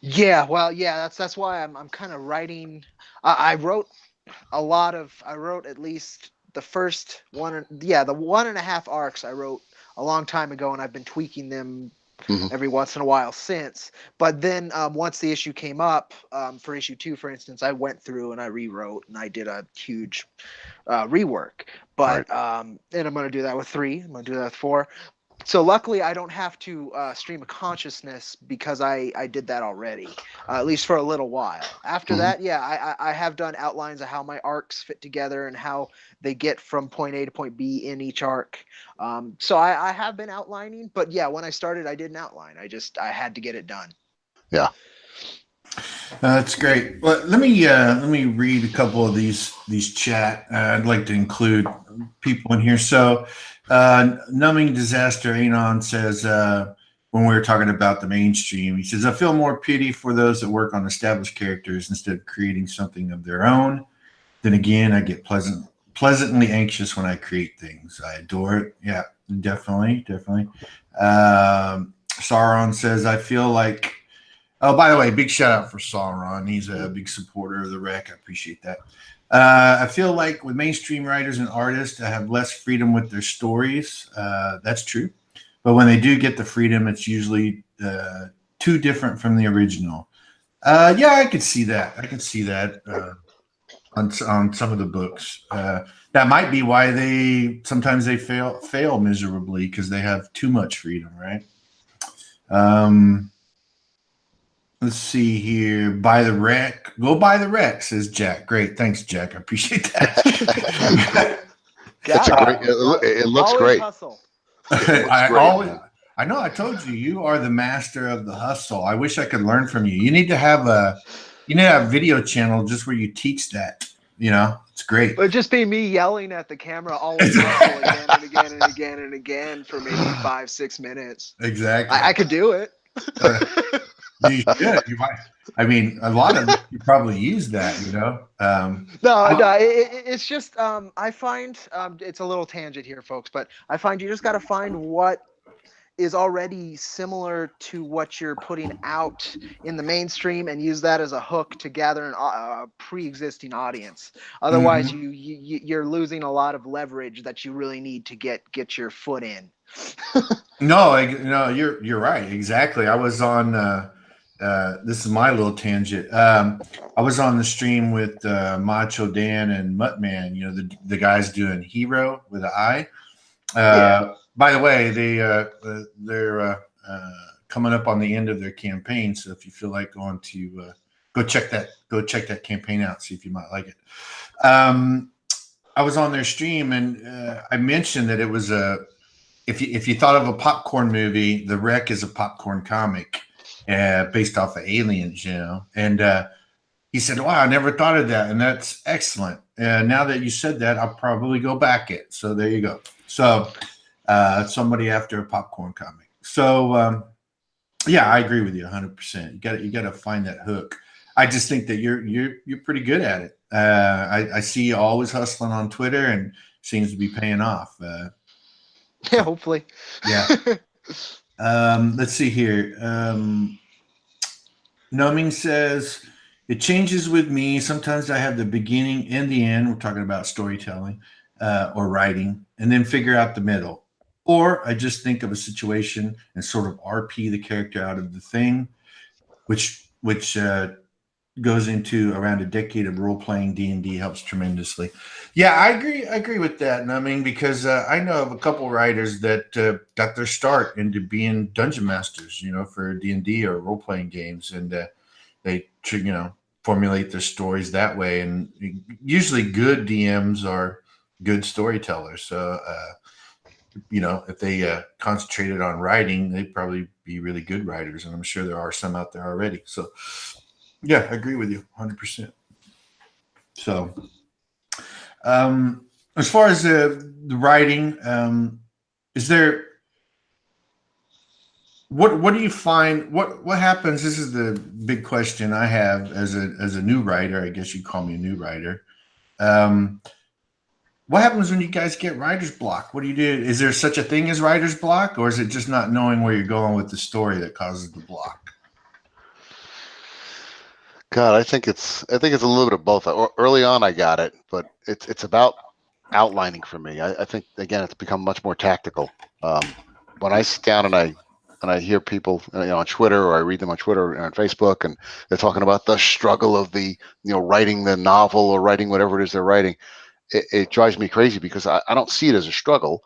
Yeah, well, yeah, that's why I'm kind of writing. I wrote at least the first one, the 1.5 arcs I wrote a long time ago, and I've been tweaking them every once in a while since. But then once the issue came up, for issue 2, for instance, I went through and I rewrote and I did a huge rework. But and I'm going to do that with 3. I'm going to do that with 4. So luckily, I don't have to stream of consciousness because I did that already, at least for a little while. After that, I have done outlines of how my arcs fit together and how they get from point A to point B in each arc. So I have been outlining, but yeah, when I started, I didn't outline. I had to get it done. Yeah. That's great. Well, let me read a couple of these chat. I'd like to include people in here. So, Numbing Disaster Anon says when we were talking about the mainstream, he says I feel more pity for those that work on established characters instead of creating something of their own. Then again, I get pleasantly anxious when I create things. I adore it. Yeah, definitely. Sauron says I feel like. Oh, by the way, big shout out for Sauron. He's a big supporter of the rec. I appreciate that. I feel like with mainstream writers and artists, I have less freedom with their stories. That's true. But when they do get the freedom, it's usually too different from the original. Yeah, I could see that. On some of the books. That might be why they sometimes fail miserably because they have too much freedom, right? Let's see here. Buy the wreck. Go buy the wreck, says Jack. Great. Thanks, Jack. I appreciate that. That's a great. Got it. It looks Always great. hustle. It looks I great, always, man. I know I told you, you are the master of the hustle. I wish I could learn from you. You need to have a video channel just where you teach that. It's great. But just be me yelling at the camera, always hustle again and again and again and again for maybe 5-6 minutes. Exactly. I could do it. You should. You might. I mean, a lot of you probably use that. No, it's just I find it's a little tangent here, folks, but I find you just got to find what is already similar to what you're putting out in the mainstream and use that as a hook to gather a pre-existing audience. Otherwise, Mhm. you're losing a lot of leverage that you really need to get your foot in. No, you're right. Exactly. I was on. This is my little tangent. I was on the stream with Macho Dan and Muttman. The guys doing Hero with an I. By the way, they're coming up on the end of their campaign. So if you feel like going to go check that campaign out, see if you might like it. I was on their stream and I mentioned that it was if you thought of a popcorn movie, The Wreck is a popcorn comic based off of Aliens, And he said, "Wow, I never thought of that, and that's excellent." Now that you said that, I'll probably go back it. So there you go. So somebody after a popcorn comic. So yeah, I agree with you 100%. You got to find that hook. I just think that you're pretty good at it. I see you always hustling on Twitter and seems to be paying off. Yeah, hopefully. Yeah. Let's see here. Numbing says, it changes with me. Sometimes I have the beginning and the end. We're talking about storytelling or writing, and then figure out the middle. Or I just think of a situation and sort of RP the character out of the thing, which goes into around a decade of role playing. D&D helps tremendously. Yeah, I agree with that. And I mean, because I know of a couple writers that got their start into being dungeon masters, for D&D or role playing games, and they formulate their stories that way. And usually, good DMs are good storytellers. So if they concentrated on writing, they'd probably be really good writers, and I'm sure there are some out there already. So yeah, I agree with you 100%. So, as far as the writing, is there what do you find? What happens? This is the big question I have as a new writer. I guess you call me a new writer. What happens when you guys get writer's block? What do you do? Is there such a thing as writer's block, or is it just not knowing where you're going with the story that causes the block? God, I think it's a little bit of both. Early on, I got it, but it's about outlining for me. I think again, it's become much more tactical. When I sit down and I hear people on Twitter, or I read them on Twitter and on Facebook, and they're talking about the struggle of the writing the novel or writing whatever it is they're writing, it drives me crazy because I don't see it as a struggle.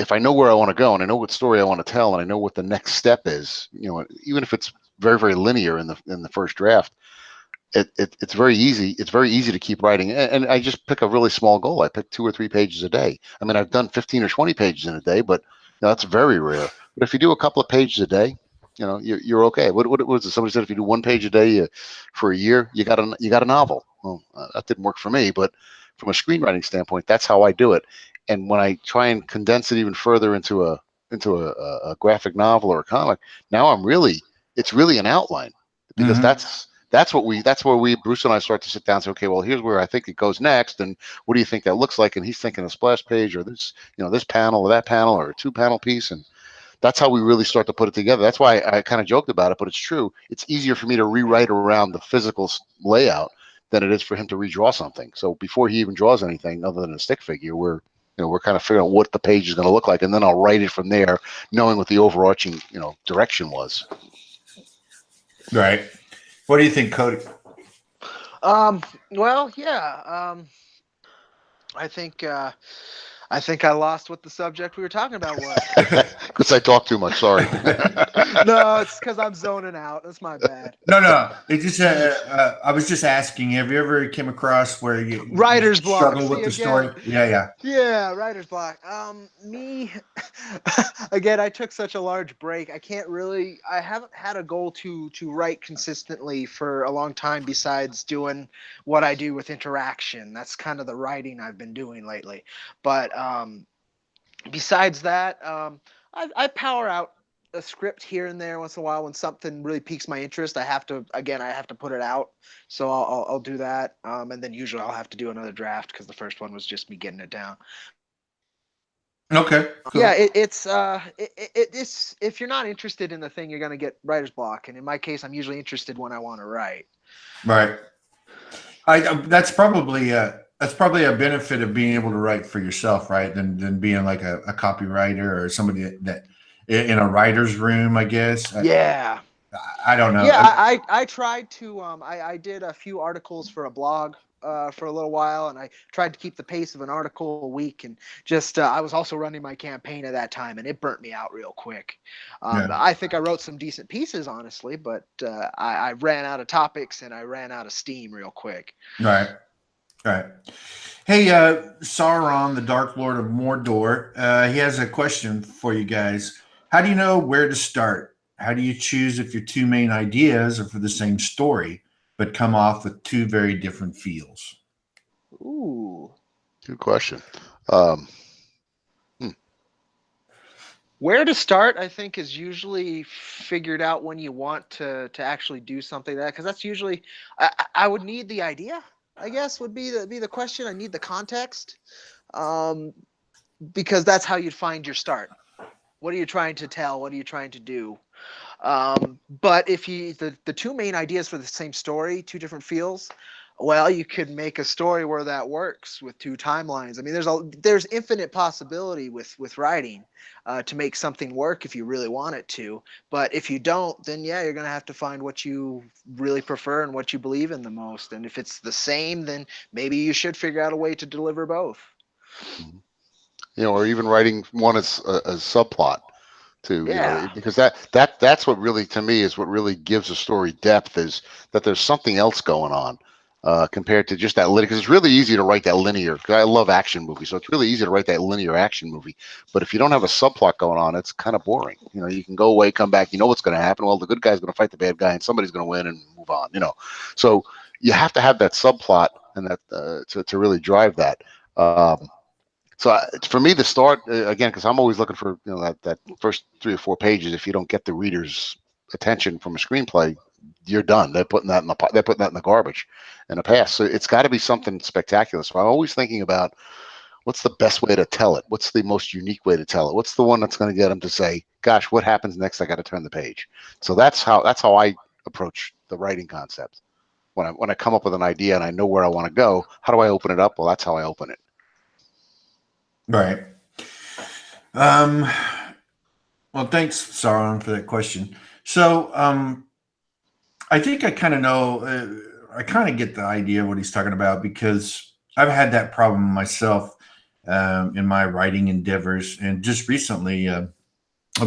If I know where I want to go and I know what story I want to tell and I know what the next step is, even if it's very, very linear in the first draft, it's very easy. It's very easy to keep writing, and I just pick a really small goal. I pick 2 or 3 pages a day. I mean, I've done 15 or 20 pages in a day, but that's very rare. But if you do a couple of pages a day, you're okay. What was it? Somebody said if you do 1 page a day for a year, you got a novel. Well, that didn't work for me, but from a screenwriting standpoint, that's how I do it. And when I try and condense it even further into a graphic novel or a comic, now it's really an outline, because that's where we Bruce and I start to sit down and say, okay, well, here's where I think it goes next, and what do you think that looks like? And he's thinking a splash page, or this panel or that panel, or a 2-panel piece, and that's how we really start to put it together. That's why I kind of joked about it, but it's true. It's easier for me to rewrite around the physical layout than it is for him to redraw something. So before he even draws anything other than a stick figure, we're kind of figuring out what the page is going to look like, and then I'll write it from there, knowing what the overarching direction was. Right. What do you think, Cody? Well, yeah. I think I think I lost what the subject we were talking about was. Because I talk too much. Sorry. No, it's because I'm zoning out. That's my bad. No. It just I was just asking. Have you ever came across where you Writer's block. struggle with See the story? again. Yeah. Yeah, writer's block. Me again. I took such a large break. I can't really. I haven't had a goal to write consistently for a long time. Besides doing what I do with interaction, that's kind of the writing I've been doing lately. But besides that, I power out a script here and there once in a while when something really piques my interest. I have to put it out, so I'll do that, and then usually I'll have to do another draft because the first one was just me getting it down. Okay. Yeah, Cool. it's if you're not interested in the thing, you're gonna get writer's block, and in my case, I'm usually interested when I want to write. Right. That's probably a benefit of being able to write for yourself, right? Than being like a copywriter or somebody that in a writer's room, I guess. Yeah. I don't know. Yeah, I tried to I did a few articles for a blog for a little while, and I tried to keep the pace of an article a week, and just I was also running my campaign at that time, and it burnt me out real quick. Yeah. I think I wrote some decent pieces, honestly, but I ran out of topics and I ran out of steam real quick. Right. Right. Hey, Sauron, the Dark Lord of Mordor, he has a question for you guys. How do you know where to start? How do you choose if your two main ideas are for the same story, but come off with two very different feels? Ooh. Good question. Um, Where to start, I think, is usually figured out when you want to actually do something because that's usually I would need the idea. I guess would be the question. I need the context, um, because that's how you'd find your start. What are you trying to tell? What are you trying to do? But if the two main ideas for the same story, two different feels, well, you could make a story where that works with two timelines. I mean, there's infinite possibility with writing to make something work if you really want it to. But if you don't, then yeah, you're gonna have to find what you really prefer and what you believe in the most. And if it's the same, then maybe you should figure out a way to deliver both. or even writing one as a subplot too, Yeah. because that's what really, to me, is what really gives a story depth, is that there's something else going on, compared to just that linear. Because it's really easy to write that linear. Cause I love action movies, so it's really easy to write that linear action movie. But if you don't have a subplot going on, it's kind of boring. You can go away, come back, you know what's going to happen. Well, the good guy's going to fight the bad guy, and somebody's going to win and move on. So you have to have that subplot, and that to really drive that. For me, the start, again, because I'm always looking for that first 3 or 4 pages. If you don't get the reader's attention from a screenplay, you're done. They're putting that in the garbage, in a pass. So it's got to be something spectacular. So I'm always thinking about, what's the best way to tell it? What's the most unique way to tell it? What's the one that's going to get them to say, "Gosh, what happens next? I got to turn the page." So that's how I approach the writing concept. When I come up with an idea and I know where I want to go, how do I open it up? Well, that's how I open it. Right. Um, well, thanks, Sauron, for that question. So, I think I kind of know, I kind of get the idea of what he's talking about because I've had that problem myself in my writing endeavors. And just recently, I'm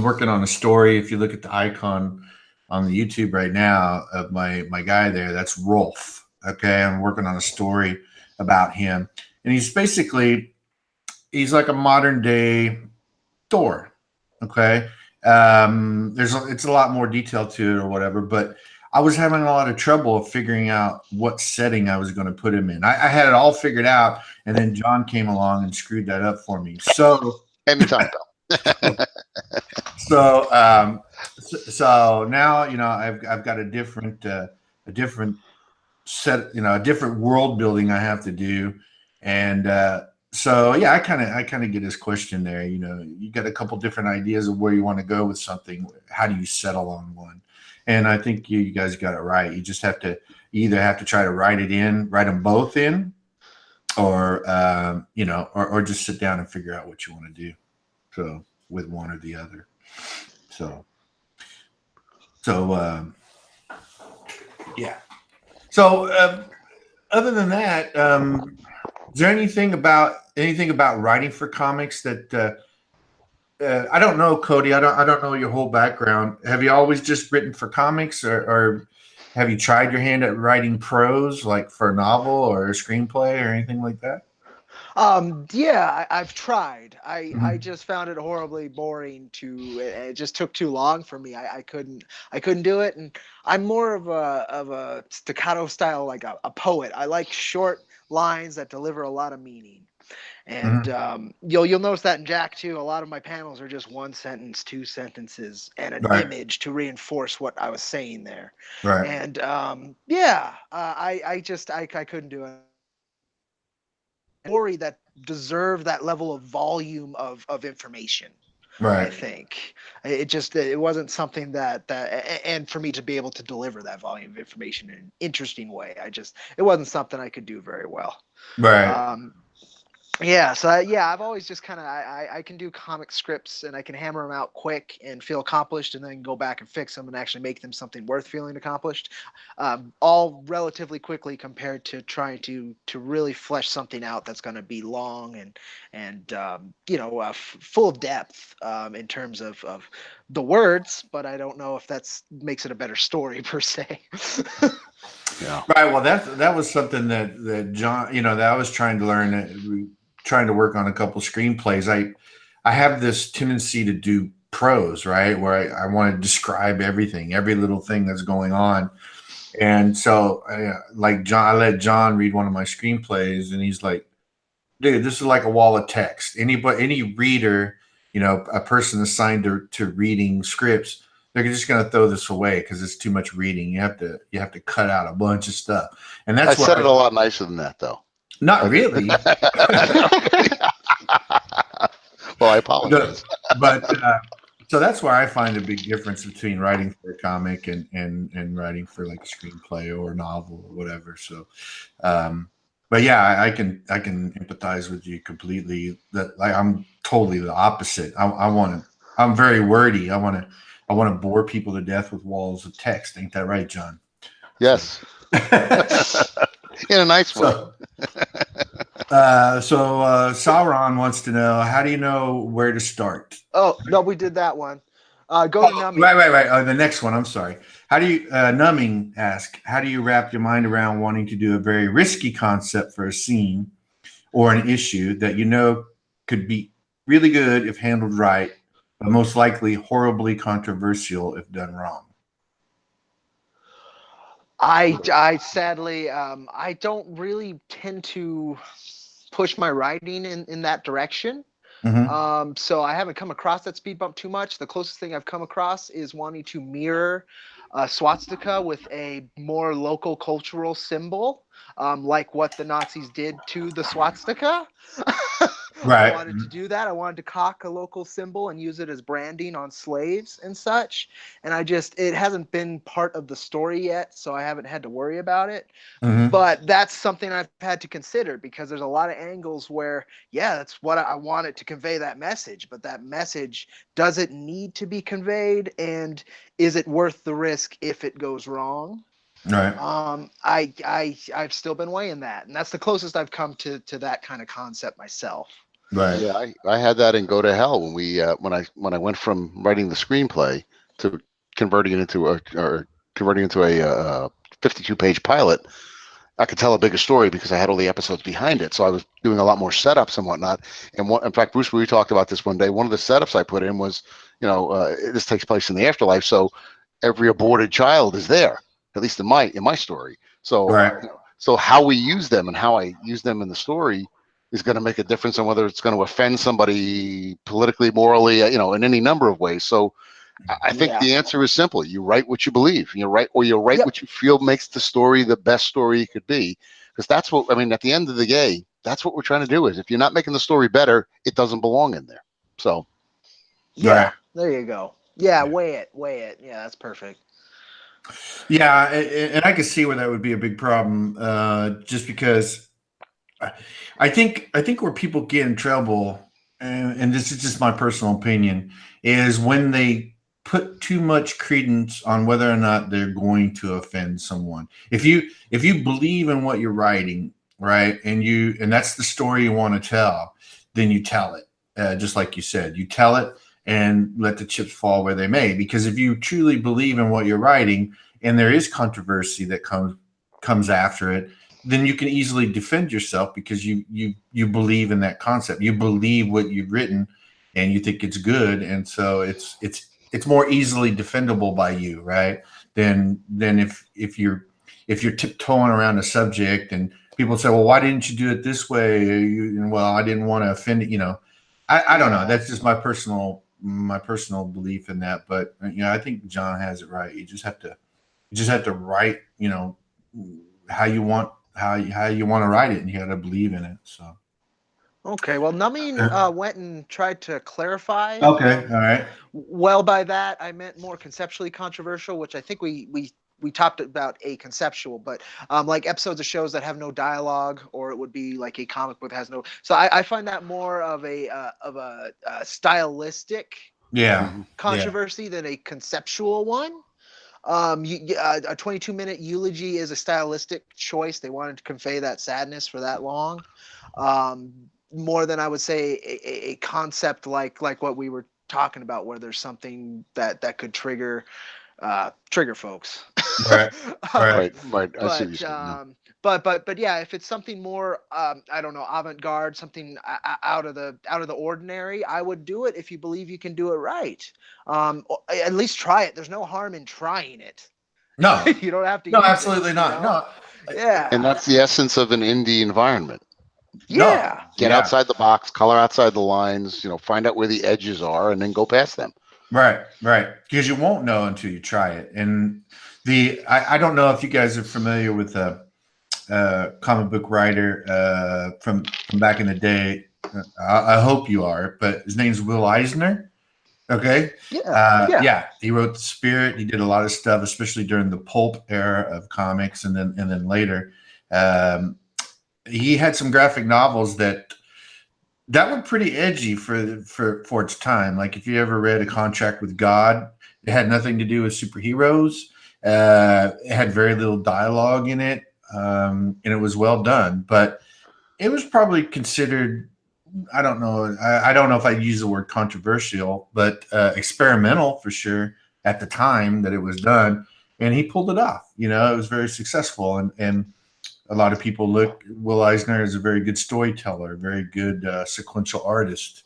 working on a story. If you look at the icon on the YouTube right now of my guy there, that's Rolf. Okay. I'm working on a story about him. And he's like a modern day Thor. Okay. It's a lot more detail to it or whatever, but I was having a lot of trouble figuring out what setting I was going to put him in. I had it all figured out, and then John came along and screwed that up for me. Anytime, Bill. So now I've got a different set, a different world building I have to do, and so yeah, I kind of get his question there. You got a couple different ideas of where you want to go with something. How do you settle on one? And I think you guys got it right. You just have to either have to try to write them both in, or or just sit down and figure out what you want to do. So with one or the other. So yeah. So other than that, Is there anything about writing for comics that I don't know, Cody? I don't know your whole background. Have you always just written for comics, or have you tried your hand at writing prose, like for a novel or a screenplay or anything like that? Yeah, I've tried. I Mhm. just found it horribly boring. It just took too long for me. I couldn't do it. And I'm more of a staccato style, like a poet. I like short lines that deliver a lot of meaning. And Mhm. you'll notice that in Jack too. A lot of my panels are just one sentence, two sentences, and an Right. image to reinforce what I was saying there. Right. And yeah, I couldn't do it. Story that deserve that level of volume of information. I Right. think it wasn't something and for me to be able to deliver that volume of information in an interesting way, it wasn't something I could do very well. Right. Um, yeah, so yeah, I've always just kind of I can do comic scripts and I can hammer them out quick and feel accomplished, and then go back and fix them and actually make them something worth feeling accomplished, all relatively quickly compared to trying to really flesh something out that's going to be long and full of depth, in terms of the words, but I don't know if that's makes it a better story per se. Yeah. Right. Well, that was something that John, that I was trying to learn, trying to work on a couple screenplays. I have this tendency to do prose, right, where I want to describe everything, every little thing that's going on. And so, like John, I let John read one of my screenplays, and he's like, "Dude, this is like a wall of text. Any reader, a person assigned to reading scripts, they're just going to throw this away because it's too much reading. You have to cut out a bunch of stuff, and I that's where said it a lot nicer than that, though. not I did. really, Well, I no, apologize. but so that's where I find a big difference between writing for a comic and writing for like a screenplay or a novel or whatever. So, um, but yeah, I can empathize with you completely. That like I'm totally the opposite. I want to. I'm very wordy. I want to bore people to death with walls of text. Ain't that right, John? So. Yes, in a nice way. So, Sauron wants to know, how do you know where to start? Oh no, we did that one. Go to Oh, numbing. right. The next one. I'm sorry. How do you, Numbing ask, how do you wrap your mind around wanting to do a very risky concept for a scene or an issue that could be really good if handled right, but most likely horribly controversial if done wrong? I sadly, I don't really tend to push my writing in that direction. Mm-hmm. So I haven't come across that speed bump too much. The closest thing I've come across is wanting to mirror a swastika with a more local cultural symbol, like what the Nazis did to the swastika. I Right. wanted to do that. I wanted to cock a local symbol and use it as branding on slaves and such. And it hasn't been part of the story yet, so I haven't had to worry about it. Mm-hmm. But that's something I've had to consider, because there's a lot of angles where, yeah, that's what I wanted to convey, that message, but that message, does it need to be conveyed, and is it worth the risk if it goes wrong? Right. I've still been weighing that, and that's the closest I've come to that kind of concept myself. Right. Yeah, I had that in Go to Hell when we when I went from writing the screenplay to converting it into a 52-page pilot. I could tell a bigger story because I had all the episodes behind it. So I was doing a lot more setups and whatnot. And in fact, Bruce, we talked about this one day. One of the setups I put in was, this takes place in the afterlife, so every aborted child is there, at least in my story. So, Right. so how we use them and how I use them in the story is going to make a difference on whether it's going to offend somebody politically, morally, in any number of ways. So I think Yeah. the answer is simple. You write what you believe. You write Yep. what you feel makes the story the best story it could be. Because that's what, I mean, at the end of the day, that's what we're trying to do. Is if you're not making the story better, it doesn't belong in there. So Yeah. Right. There you go. Yeah. Weigh it. Yeah, that's perfect. Yeah, and I can see where that would be a big problem, just because I think where people get in trouble, and this is just my personal opinion, is when they put too much credence on whether or not they're going to offend someone. If you believe in what you're writing right, and that's the story you want to tell, then you tell it. Just like you said, you tell it and let the chips fall where they may. Because if you truly believe in what you're writing, and there is controversy that comes after it, then you can easily defend yourself because you believe in that concept. You believe what you've written, and you think it's good, and so it's more easily defendable by you, right? Than if you're tiptoeing around a subject and people say, well, why didn't you do it this way? Well, I didn't want to offend it. I don't know. That's just my personal belief in that. But I think John has it right. You just have to write, how you want to write it, and you got to believe in it. So Okay, well, Numbing went and tried to clarify. okay, all right, Well, by that I meant more conceptually controversial, which I think we talked about a conceptual, but like episodes of shows that have no dialogue, or it would be like a comic book that has no. So I find that more of a stylistic yeah, Mhm. yeah, controversy than a conceptual one. A 22-minute eulogy is a stylistic choice. They wanted to convey that sadness for that long, more than I would say a concept like what we were talking about, where there's something that could trigger folks. right, right, Right, right. I see what you're but saying. Yeah. but yeah, if it's something more I don't know, avant-garde, something out of the ordinary, I would do it if you believe you can do it right. Or at least try it. There's no harm in trying it. no, You don't have to no, use it, absolutely not, no, And Yeah. that's the essence of an indie environment. no, Yeah. Get yeah. outside the box, color outside the lines, find out where the edges are, and then go past them. Right, right. Because you won't know until you try it. And I don't know if you guys are familiar with a comic book writer from back in the day. I hope you are, but his name's Will Eisner. Okay. Yeah. Yeah. Yeah, he wrote The Spirit. He did a lot of stuff, especially during the pulp era of comics, and then later. Um, he had some graphic novels that were pretty edgy for its time. Like if you ever read A Contract with God, it had nothing to do with superheroes. It had very little dialogue in it, and it was well done. But it was probably considered. I don't know. I don't know if I'd use the word controversial, but experimental for sure at the time that it was done. And he pulled it off. It was very successful, and a lot of people look Will Eisner as a very good storyteller, very good sequential artist.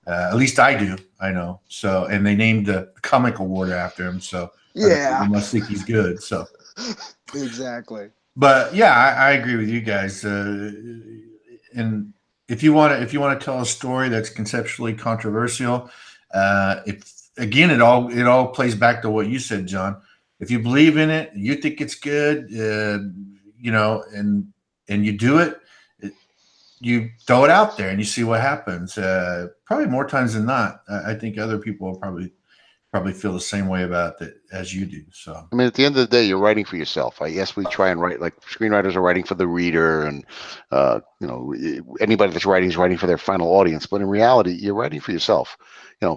At least I do. I know. So, and they named the comic award after him. So other people Yeah. must think he's good. So, Exactly. but yeah, I agree with you guys. And if you want to tell a story that's conceptually controversial, if again it all plays back to what you said, John. If you believe in it, you think it's good, and you do it, you throw it out there and you see what happens. Probably more times than not, I think other people will probably feel the same way about it as you do. So I mean, at the end of the day, you're writing for yourself. I guess we try and write like screenwriters are writing for the reader, and anybody that's writing is writing for their final audience. But in reality, you're writing for yourself.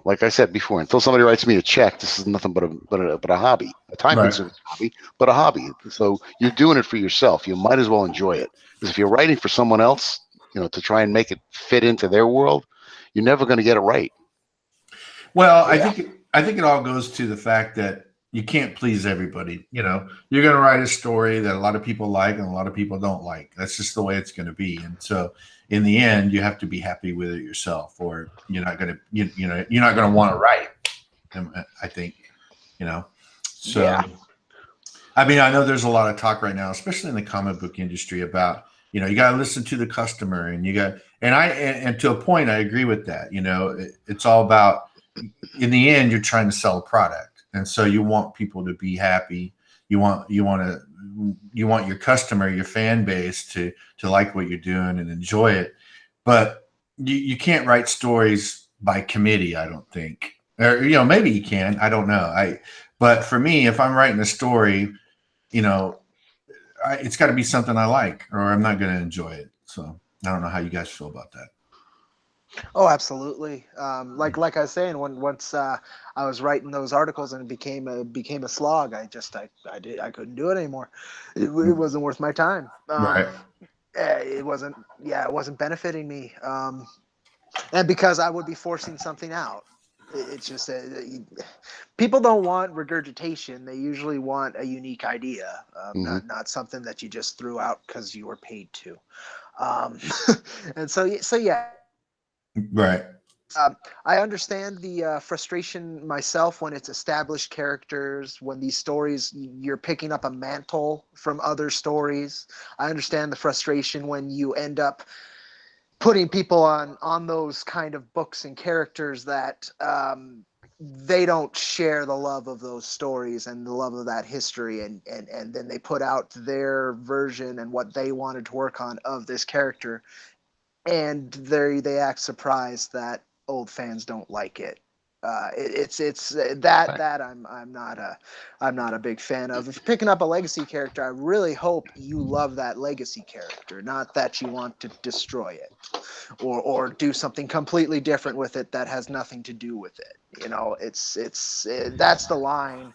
Like I said before, until somebody writes me a check, this is nothing but a hobby, a right. time-consuming hobby, but a hobby. So you're doing it for yourself. You might as well enjoy it. Because if you're writing for someone else, to try and make it fit into their world, you're never going to get it right. Well, I Yeah. think it all goes to the fact that you can't please everybody. You're going to write a story that a lot of people like and a lot of people don't like. That's just the way it's going to be. And so, in the end, you have to be happy with it yourself, or you're not going to you're not going to want to write. I think. So Yeah. I mean, I know there's a lot of talk right now, especially in the comic book industry, about you got to listen to the customer, and and to a point, I agree with that. It's all about, in the end, you're trying to sell a product, and so you want people to be happy. You want your customer, your fan base, to like what you're doing and enjoy it. But you can't write stories by committee, I don't think. Or maybe you can. I don't know. But for me, if I'm writing a story, you know, it's got to be something I like, or I'm not going to enjoy it. So I don't know how you guys feel about that. Oh, absolutely. Like I was saying, once I was writing those articles and it became a slog, I couldn't do it anymore. It wasn't worth my time. Right. it wasn't. Yeah, it wasn't benefiting me. And because I would be forcing something out. It's just people don't want regurgitation. They usually want a unique idea, Hmm. not something that you just threw out because you were paid to. Um, and so yeah, Right. I understand the frustration myself when it's established characters, when these stories you're picking up a mantle from other stories. I understand the frustration when you end up putting people on those kind of books and characters that they don't share the love of those stories and the love of that history, and then they put out their version and what they wanted to work on of this character, and they act surprised that old fans don't like it. It's that Right. that I'm not a big fan of. If you're picking up a legacy character, I really hope you love that legacy character, not that you want to destroy it or do something completely different with it that has nothing to do with it. That's the line.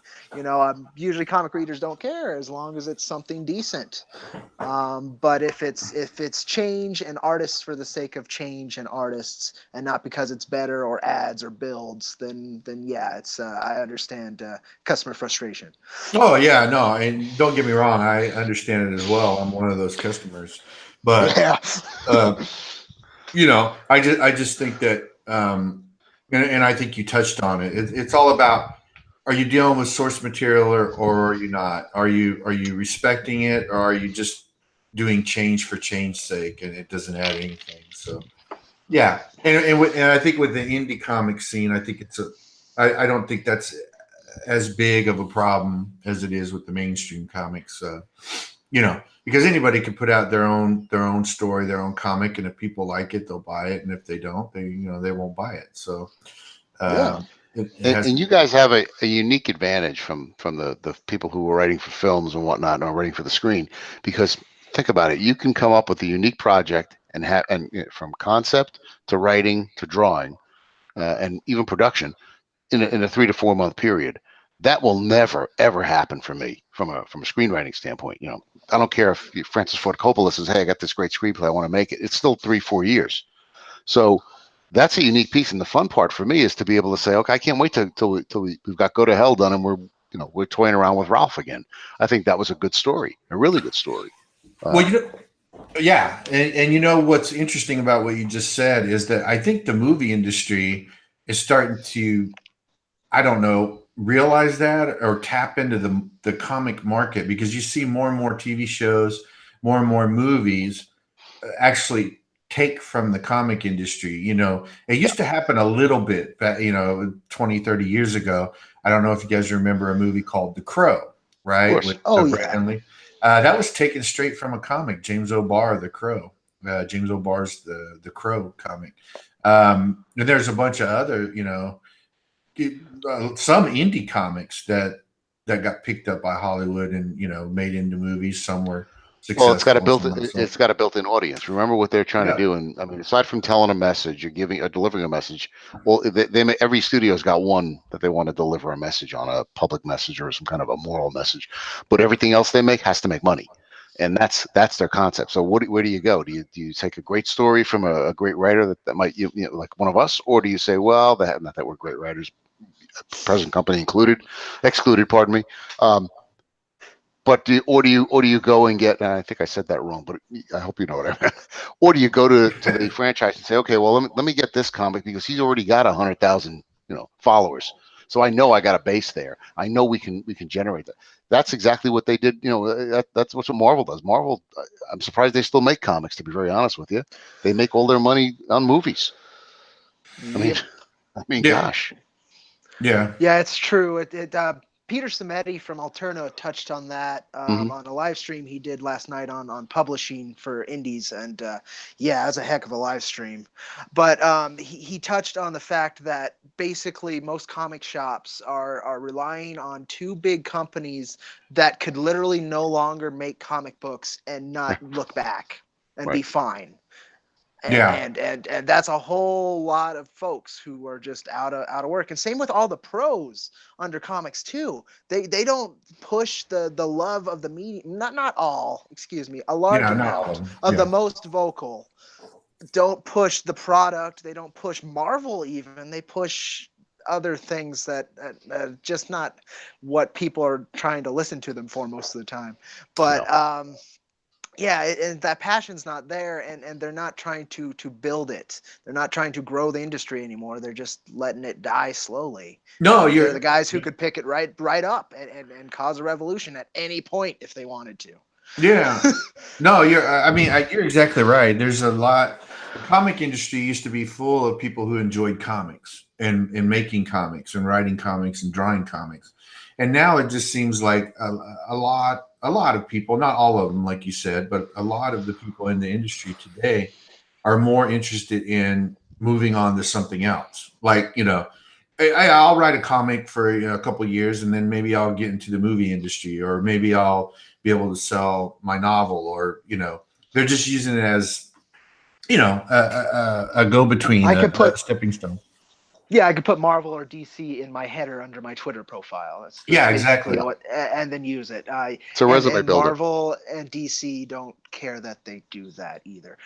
Usually comic readers don't care as long as it's something decent. But if it's change and artists for the sake of change and artists, and not because it's better or ads or builds, then yeah, it's I understand customer frustration. Oh yeah, no, and don't get me wrong, I understand it as well. I'm one of those customers, but Yeah, uh, I just think that, and I think you touched on it. It's all about, are you dealing with source material, or are you not? Are you respecting it, or are you just doing change for change's sake and it doesn't add anything? So yeah, and I think with the indie comic scene, I think I don't think that's as big of a problem as it is with the mainstream comics. Because anybody can put out their own story, their own comic, and if people like it, they'll buy it, and if they don't, they won't buy it. So Yeah. it And, has. and you guys have a unique advantage from the people who are writing for films and whatnot and are writing for the screen, because think about it, you can come up with a unique project and have from concept to writing to drawing and even production in a 3 to 4 month period. That will never ever happen for me from a screenwriting standpoint. I don't care if Francis Ford Coppola says, "Hey, I got this great screenplay, I want to make it." It's still 3 4 years. So that's a unique piece. And the fun part for me is to be able to say, okay, I can't wait till we've got Go to Hell done and we're toying around with Ralph again. I think that was a good story, a really good story. Well, Um, yeah, and what's interesting about what you just said is that I think the movie industry is starting to, I don't know, realize that or tap into the comic market, because you see more and more TV shows, more and more movies actually take from the comic industry. It yeah, used to happen a little bit, 20, 30 years ago. I don't know if you guys remember a movie called The Crow, of right? course. With oh yeah, Brandon Lee. That was taken straight from a comic, James O'Barr, The Crow. James O'Barr's the Crow comic. And there's a bunch of other, some indie comics that got picked up by Hollywood and made into movies. Some were Well, it's got a successful, built some not so. it's got a built-in audience. Remember what they're trying to Yeah. do, and I mean, aside from telling a message or giving or delivering a message, well, every studio's got one that they want to deliver a message on, a public message or some kind of a moral message, but everything else they make has to make money, and that's their concept. So where do you go? Do you take a great story from a great writer that might like one of us, or do you say, well, not that we're great writers, present company excluded, pardon me. Um, but or do you go and get? And I think I said that wrong, but I hope you know what I meant. Or do you go to the franchise and say, okay, well, let me get this comic because he's already got 100,000 followers, so I know I got a base there. I know we can generate that. That's exactly what they did. That's what Marvel does. Marvel, I'm surprised they still make comics. To be very honest with you, they make all their money on movies. I mean, yep. Yeah. gosh. Yeah. Yeah, it's true. Peter Samedi from Alterna touched on that Hmm. on a live stream he did last night on publishing for indies, and yeah, it was a heck of a live stream. But he touched on the fact that basically most comic shops are relying on two big companies that could literally no longer make comic books and not look back and Right. be fine. Yeah. And that's a whole lot of folks who are just out of work. And same with all the pros under comics too. They don't push the love of the medium. Not all, excuse me, a large Yeah. Not all of amount them. of Yeah. the most vocal don't push the product. They don't push Marvel even. They push other things that just not what people are trying to listen to them for most of the time. But yeah, and that passion's not there, and they're not trying to build it. They're not trying to grow the industry anymore. They're just letting it die slowly. No, And they're the you're. guys who could pick it right up and cause a revolution at any point if they wanted to. Yeah. No, you're. I mean, you're exactly right. There's a lot. The comic industry used to be full of people who enjoyed comics and making comics and writing comics and drawing comics, and now it just seems like a lot of people, not all of them, like you said, but a lot of the people in the industry today are more interested in moving on to something else. Like, I'll write a comic for a couple of years, and then maybe I'll get into the movie industry, or maybe I'll be able to sell my novel, or they're just using it as a go between, I could a put stepping stone. Yeah, I could put Marvel or DC in my header under my Twitter profile. That's Yeah, basically exactly. what, and then use it. It's a resume And builder. Marvel and DC don't care that they do that either.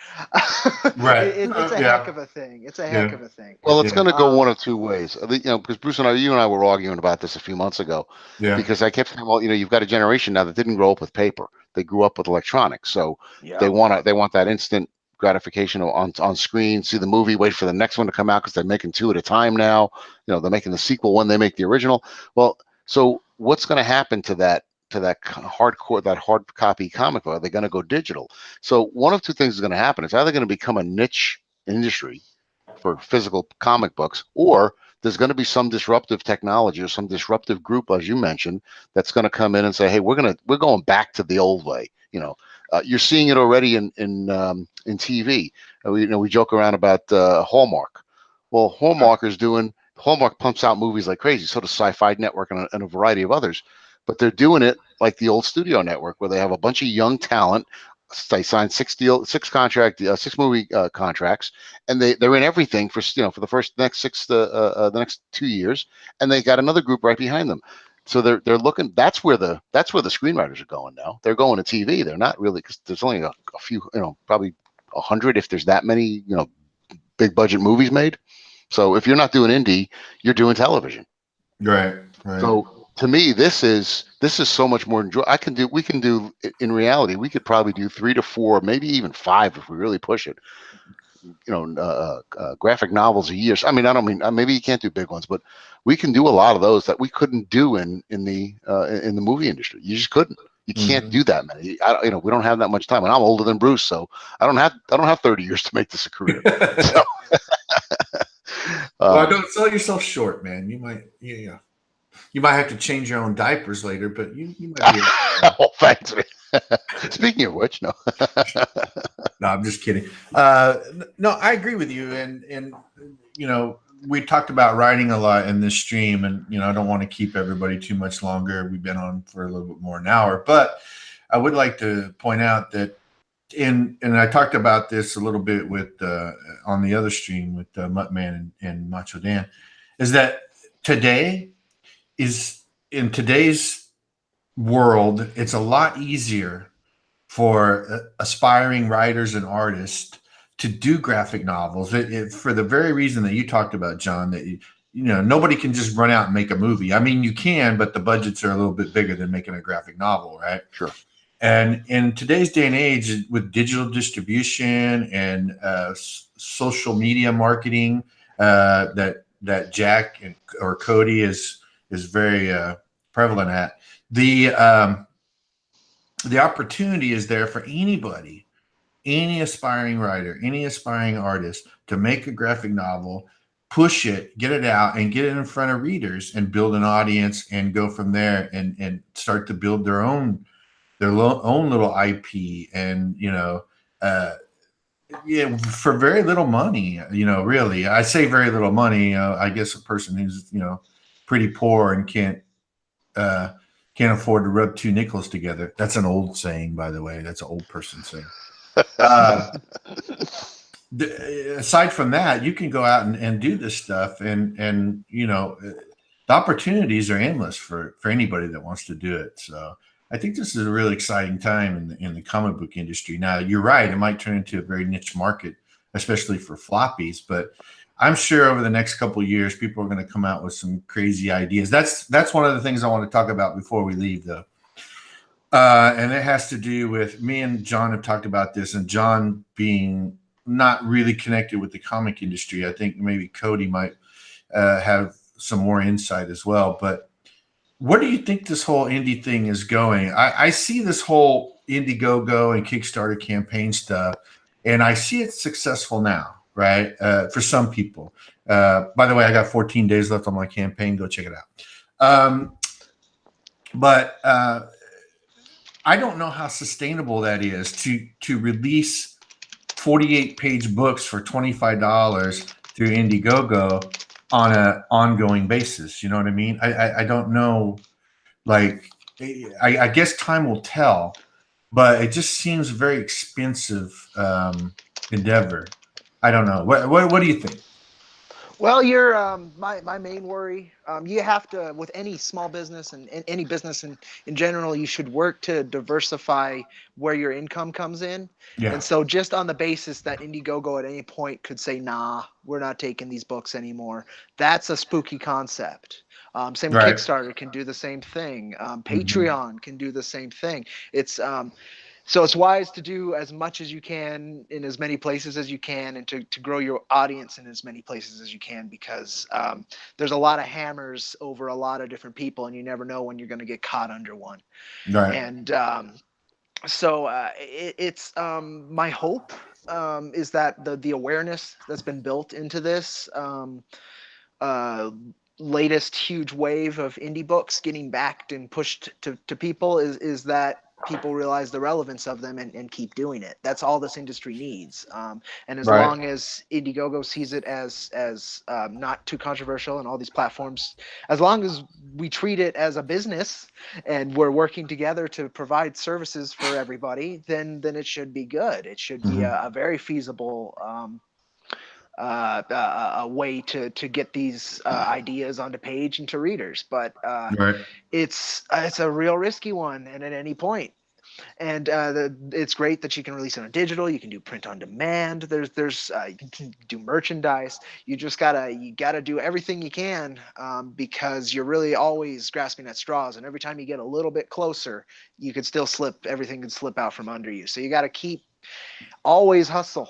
Right. It's a heck Yeah. of a thing. It's a heck Yeah. of a thing. Well, it's Yeah. going to go one of two ways. Because Bruce and you and I were arguing about this a few months ago, Yeah. because I kept saying, well, you've got a generation now that didn't grow up with paper; they grew up with electronics, so Yeah. they want that instant gratification on screen, see the movie, wait for the next one to come out because they're making two at a time now. They're making the sequel when they make the original. Well, so what's going to happen to that hardcore, that hard copy comic book? Are they going to go digital? So one of two things is going to happen. It's either going to become a niche industry for physical comic books, or there's going to be some disruptive technology or some disruptive group, as you mentioned, that's going to come in and say, "Hey, we're going back to the old way." You're seeing it already in TV. We joke around about Hallmark. Well, Hallmark pumps out movies like crazy. So does Sci-Fi Network and a variety of others, but they're doing it like the old studio network, where they have a bunch of young talent. They signed six movie contracts, and they're in everything for the next 2 years, and they got another group right behind them. So they're looking. That's where the screenwriters are going now. They're going to TV. They're not really, because there's only a few, probably 100, if there's that many, big budget movies made. So if you're not doing indie, you're doing television. Right. Right. So to me, this is so much more enjoyable. We can do in reality. We could probably do 3 to 4, maybe even 5 if we really push it. Graphic novels a year. I mean, I don't mean, maybe you can't do big ones, but we can do a lot of those that we couldn't do in the movie industry. You just couldn't. You can't do that many. We don't have that much time, and I'm older than Bruce, so I don't have 30 years to make this a career. So, Well, don't sell yourself short, man. You might, yeah. You might have to change your own diapers later, but you might be. Oh, thanks. Speaking of which, no. No, I'm just kidding. No, I agree with you, and we talked about writing a lot in this stream, and I don't want to keep everybody too much longer. We've been on for a little bit more than an hour, but I would like to point out that and I talked about this a little bit with on the other stream with Muttman and Macho Dan, is that in today's world, it's a lot easier for aspiring writers and artists to do graphic novels for the very reason that you talked about, John, that nobody can just run out and make a movie. I mean, you can, but the budgets are a little bit bigger than making a graphic novel, right? Sure. And in today's day and age, with digital distribution and social media marketing, that Jack or Cody is very prevalent at, the opportunity is there for anybody, any aspiring writer, any aspiring artist, to make a graphic novel, push it, get it out, and get it in front of readers, and build an audience, and go from there, and start to build their own little IP, and for very little money. Really, I say very little money. I guess a person who's pretty poor and can't afford to rub two nickels together. That's an old saying, by the way. That's an old person saying. aside from that, you can go out and do this stuff, and the opportunities are endless for anybody that wants to do it. So I think this is a really exciting time in the comic book industry. Now, you're right; it might turn into a very niche market, especially for floppies. But I'm sure over the next couple of years, people are going to come out with some crazy ideas. That's one of the things I want to talk about before we leave, though. And it has to do with me and John have talked about this, and John being not really connected with the comic industry. I think maybe Cody might have some more insight as well. But where do you think this whole indie thing is going? I see this whole Indiegogo and Kickstarter campaign stuff, and I see it successful now, right? For some people. By the way, I got 14 days left on my campaign. Go check it out. But I don't know how sustainable that is to release 48-page books for $25 through Indiegogo on an ongoing basis. You know what I mean? I don't know. Like, I guess time will tell, but it just seems a very expensive endeavor. I don't know. What do you think? Well, you're my main worry. You have to, with any small business and any business in general, you should work to diversify where your income comes in. Yeah. And so, just on the basis that Indiegogo at any point could say, "Nah, we're not taking these books anymore," that's a spooky concept. Same with Right. Kickstarter can do the same thing. Mm-hmm. Patreon can do the same thing. It's so it's wise to do as much as you can in as many places as you can, and to grow your audience in as many places as you can, because there's a lot of hammers over a lot of different people, and you never know when you're going to get caught under one. Right. And so it's my hope is that the awareness that's been built into this uh, latest huge wave of indie books getting backed and pushed to people is that people realize the relevance of them and keep doing it. That's all this industry needs. And as Right. long as Indiegogo sees it as not too controversial, and all these platforms, as long as we treat it as a business and we're working together to provide services for everybody, then it should be good. It should be Mm-hmm. a very feasible a way to get these ideas onto page and to readers. But Right. it's a real risky one, and at any point. And it's great that you can release it on digital. You can do print on demand. There's you can do merchandise. You gotta do everything you can, because you're really always grasping at straws. And every time you get a little bit closer, you could still slip. Everything could slip out from under you. So you got to keep always hustle.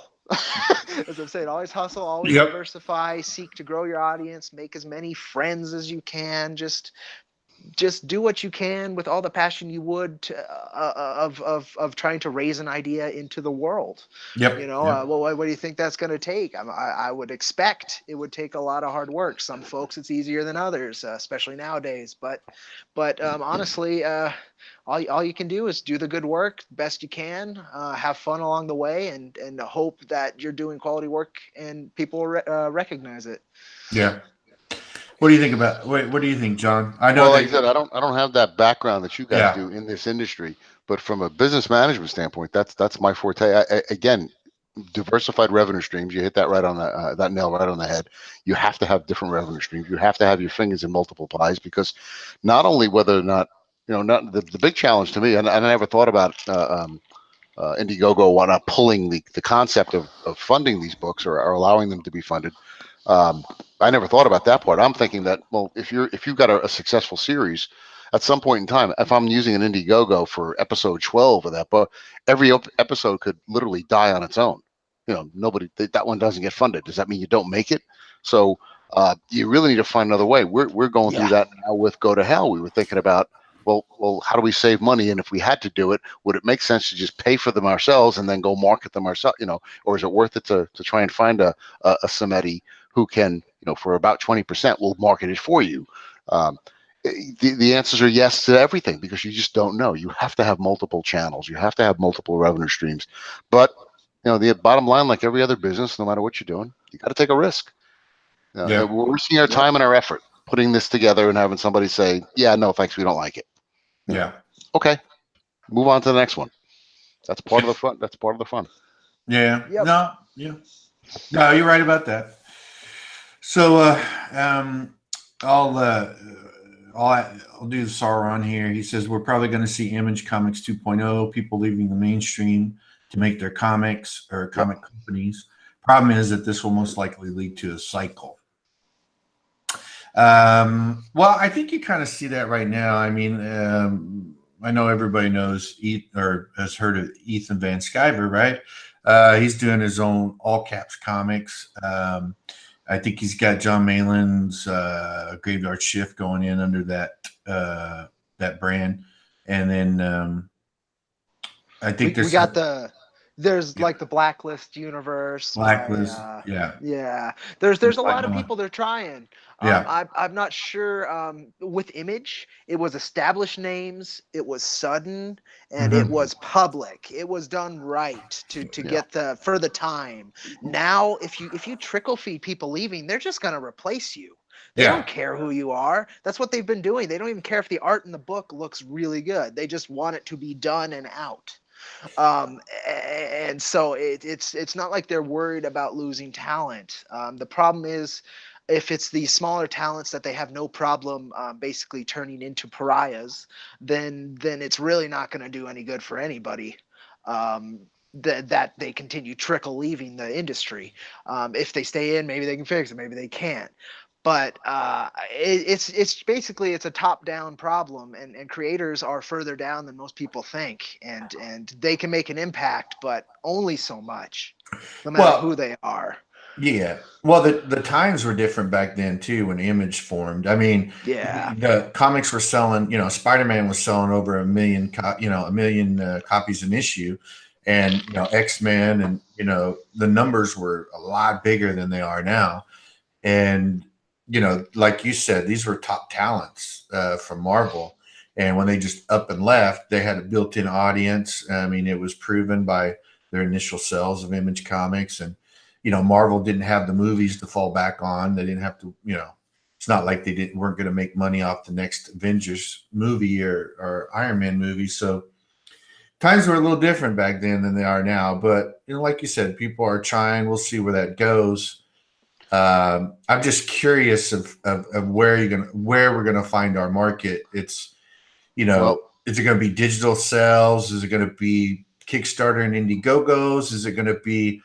As I'm saying, always hustle, always Yep. diversify, seek to grow your audience, make as many friends as you can. Just do what you can with all the passion you would to, of trying to raise an idea into the world. Yep. Yep. Well, what do you think that's going to take? I would expect it would take a lot of hard work. Some folks it's easier than others, especially nowadays. But honestly, all you can do is do the good work best you can, have fun along the way, and hope that you're doing quality work and people recognize it. Yeah. What do you think about? What do you think, John? I know Well, like I that. said, I don't have that background that you guys Yeah. do in this industry, but from a business management standpoint, that's my forte. Again, diversified revenue streams. You hit that right on that nail right on the head. You have to have different revenue streams. You have to have your fingers in multiple pies, because not only whether or not not the big challenge to me, and I never thought about Indiegogo, why not pulling the concept of funding these books, or allowing them to be funded. I never thought about that part. I'm thinking that, well, if you've got a successful series, at some point in time, if I'm using an Indiegogo for episode 12 of that book, every episode could literally die on its own. Nobody, that one doesn't get funded. Does that mean you don't make it? So you really need to find another way. We're going through Yeah. that now with Go to Hell. We were thinking about, well, how do we save money? And if we had to do it, would it make sense to just pay for them ourselves and then go market them ourselves? Or is it worth it to try and find a Samedi who can, for about 20% will market it for you? The answers are yes to everything, because you just don't know. You have to have multiple channels. You have to have multiple revenue streams. But the bottom line, like every other business, no matter what you're doing, you got to take a risk. Yeah. We're risking our time and our effort putting this together and having somebody say, "Yeah, no, thanks, we don't like it." Yeah. Okay, move on to the next one. That's part of the fun. That's part of the fun. Yeah. Yep. No. Yeah. No, you're right about that. So I'll uh, I'll do the Sauron here. He says we're probably going to see Image Comics 2.0, people leaving the mainstream to make their comics or Yep. comic companies. Problem is that this will most likely lead to a cycle. Well, I think you kind of see that right now. I mean, I know everybody knows or has heard of Ethan Van Sciver, right? He's doing his own all caps comics. I think he's got John Mayland's Graveyard Shift going in under that brand, and then I think We there's got there's yeah, like the Blacklist universe by Blacklist. Yeah, yeah. There's a lot of Like, people they're trying. yeah. I'm not sure with Image. It was established names. It was sudden and it Hmm. was public. It was done right to Yeah. get the for the time. Now if you trickle feed people leaving, they're just gonna replace you. They Yeah. don't care who you are. That's what they've been doing. They don't even care if the art in the book looks really good. They just want it to be done and out. And so it's not like they're worried about losing talent. The problem is if it's these smaller talents that they have no problem basically turning into pariahs, then it's really not going to do any good for anybody. That they continue trickle leaving the industry. If they stay in, maybe they can fix it, maybe they can't. But it's basically it's a top down problem, and creators are further down than most people think, and they can make an impact, but only so much, no matter who Well, they are. yeah. Well, the times were different back then too when Image formed. I mean, Yeah. the comics were selling. Spider-Man was selling over a million copies an issue, and X-Men, and the numbers were a lot bigger than they are now. And like you said, these were top talents from Marvel. And when they just up and left, they had a built-in audience. I mean, it was proven by their initial sales of Image Comics, and Marvel didn't have the movies to fall back on. They didn't have to, it's not like they weren't going to make money off the next Avengers movie or Iron Man movie. So times were a little different back then than they are now. But like you said, people are trying. We'll see where that goes. I'm just curious of where we're gonna find our market. It's Well, is it going to be digital sales? Is it going to be Kickstarter and Indiegogos? Is it going to be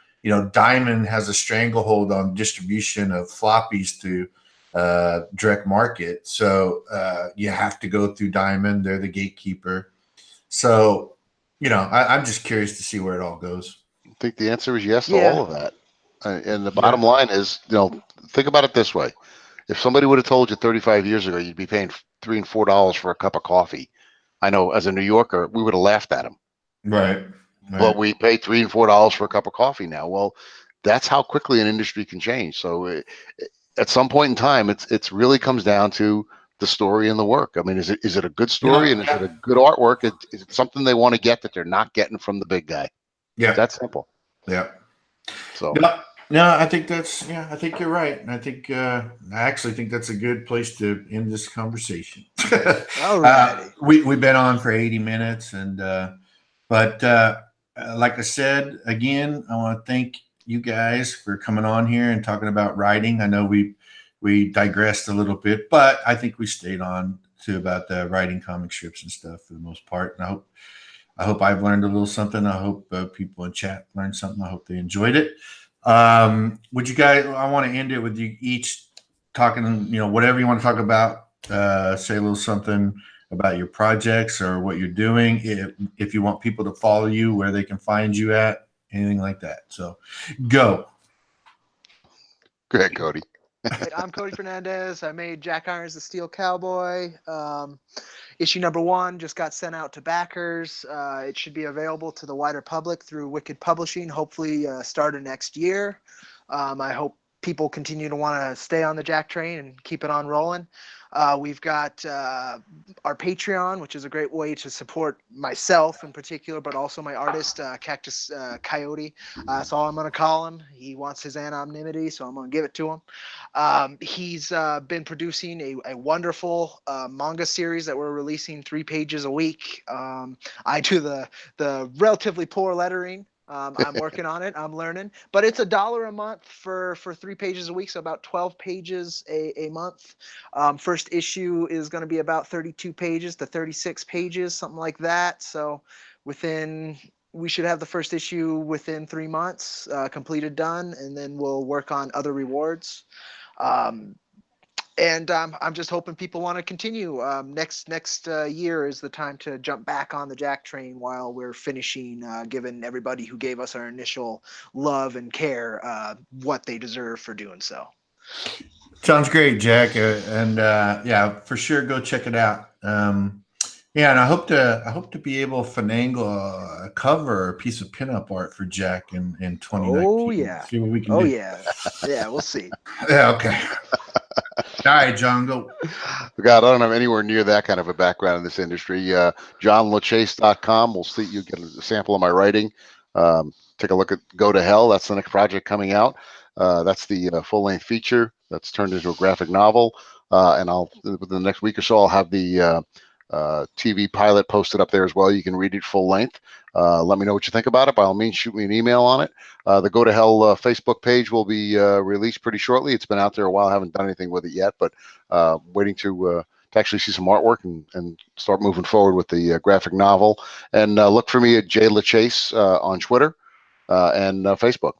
Diamond has a stranglehold on distribution of floppies to direct market, so you have to go through Diamond. They're the gatekeeper. So I'm just curious to see where it all goes. I think the answer is yes to Yeah. all of that. And the Yeah. bottom line is, think about it this way: if somebody would have told you 35 years ago you'd be paying $3 and $4 for a cup of coffee, I know as a New Yorker we would have laughed at him. Right. But Right. we pay $3 and $4 for a cup of coffee now. Well, that's how quickly an industry can change. So at some point in time, it's really comes down to the story and the work. I mean, is it a good story, and is it a good artwork? Is it something they want to get that they're not getting from the big guy? Yeah. That's simple. Yeah. So No, no, I think I think you're right. And I think, I actually think that's a good place to end this conversation. All righty. We've been on for 80 minutes, and, but, like I said, again, I want to thank you guys for coming on here and talking about writing. I know we digressed a little bit, but I think we stayed on to about the writing comic strips and stuff for the most part. And I hope I've learned a little something. I hope people in chat learned something. I hope they enjoyed it. Would you guys? I want to end it with you each talking. Whatever you want to talk about. Say a little something about your projects or what you're doing. If you want people to follow you, where they can find you at, anything like that. So, go. go ahead, Cody. I'm Cody Fernandez. I made Jack Irons the Steel Cowboy. Issue number 1 just got sent out to backers. It should be available to the wider public through Wicked Publishing, hopefully starting next year. I hope people continue to want to stay on the Jack train and keep it on rolling. We've got our Patreon, which is a great way to support myself in particular, but also my artist, Cactus Coyote. That's all I'm going to call him. He wants his anonymity, so I'm going to give it to him. He's been producing a wonderful manga series that we're releasing 3 pages a week. I do the relatively poor lettering. I'm working on it. I'm learning, but it's $1 a month for 3 pages a week, so about 12 pages a month. First issue is going to be about 32 pages to 36 pages, something like that. So we should have the first issue within 3 months, completed, done, and then we'll work on other rewards. And I'm just hoping people want to continue. Next year is the time to jump back on the Jack train while we're finishing, giving everybody who gave us our initial love and care what they deserve for doing so. Sounds great, Jack. And yeah, for sure, go check it out. Yeah, and I hope to be able to finagle a cover or a piece of pinup art for Jack in 2019. Oh yeah. See what we can do. Oh yeah. Yeah, we'll see. Yeah, okay. All right, John, go. God, I don't have anywhere near that kind of a background in this industry. JohnLaChase.com will see you get a sample of my writing. Take a look at Go to Hell. That's the next project coming out. That's the full-length feature that's turned into a graphic novel. And within the next week or so, I'll have the TV pilot posted up there as well. You can read it full length. Let me know what you think about it. By all means, shoot me an email on it. The Go to Hell Facebook page will be released pretty shortly. It's been out there a while. I haven't done anything with it yet, but waiting to actually see some artwork and start moving forward with the graphic novel. And look for me at JLaChase on Twitter and Facebook.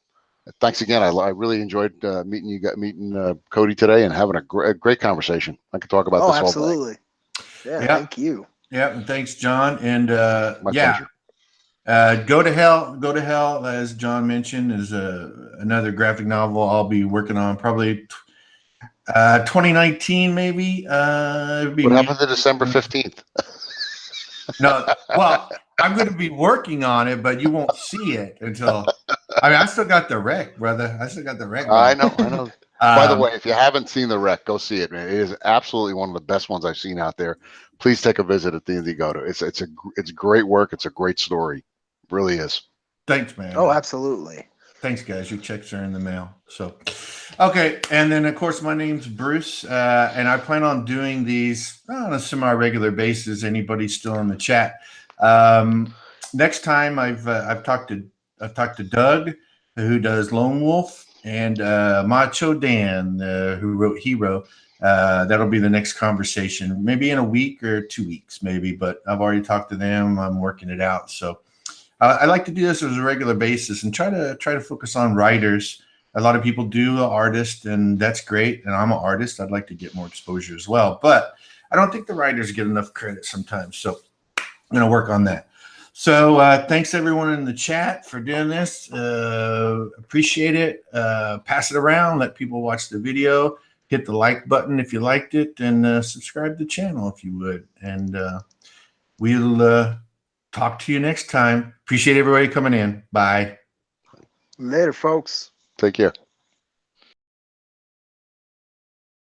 Thanks again. I really enjoyed meeting Cody today and having a great conversation. I could talk about this all day. Absolutely. Yeah, thank you. Yeah, and thanks, John. And My pleasure. Go to Hell, as John mentioned, is another graphic novel I'll be working on probably 2019, maybe. What happened to December 15th? No, well, I'm going to be working on it, but you won't see it until. I mean, I still got the rec, brother. I still got the rec. I know. By the way, if you haven't seen the rec, go see it, man. It is absolutely one of the best ones I've seen out there. Please take a visit at the Indigoto. It's great work. It's a great story. It really is. Thanks, man. Oh, absolutely. Thanks, guys. Your checks are in the mail. So, okay. And then, of course, my name's Bruce, and I plan on doing these on a semi-regular basis. Anybody still in the chat? Next time, I've talked to Doug, who does Lone Wolf, and Macho Dan, who wrote Hero. That'll be the next conversation, maybe in a week or 2 weeks, maybe. But I've already talked to them. I'm working it out. So I like to do this as a regular basis and try to focus on writers. A lot of people do artists, and that's great. And I'm an artist. I'd like to get more exposure as well. But I don't think the writers get enough credit sometimes. So I'm going to work on that. So thanks everyone in the chat for doing this. Appreciate it. Pass it around. Let people watch the video. Hit the like button if you liked it, and subscribe to the channel if you would. And we'll talk to you next time. Appreciate everybody coming in. Bye. Later, folks. Take care.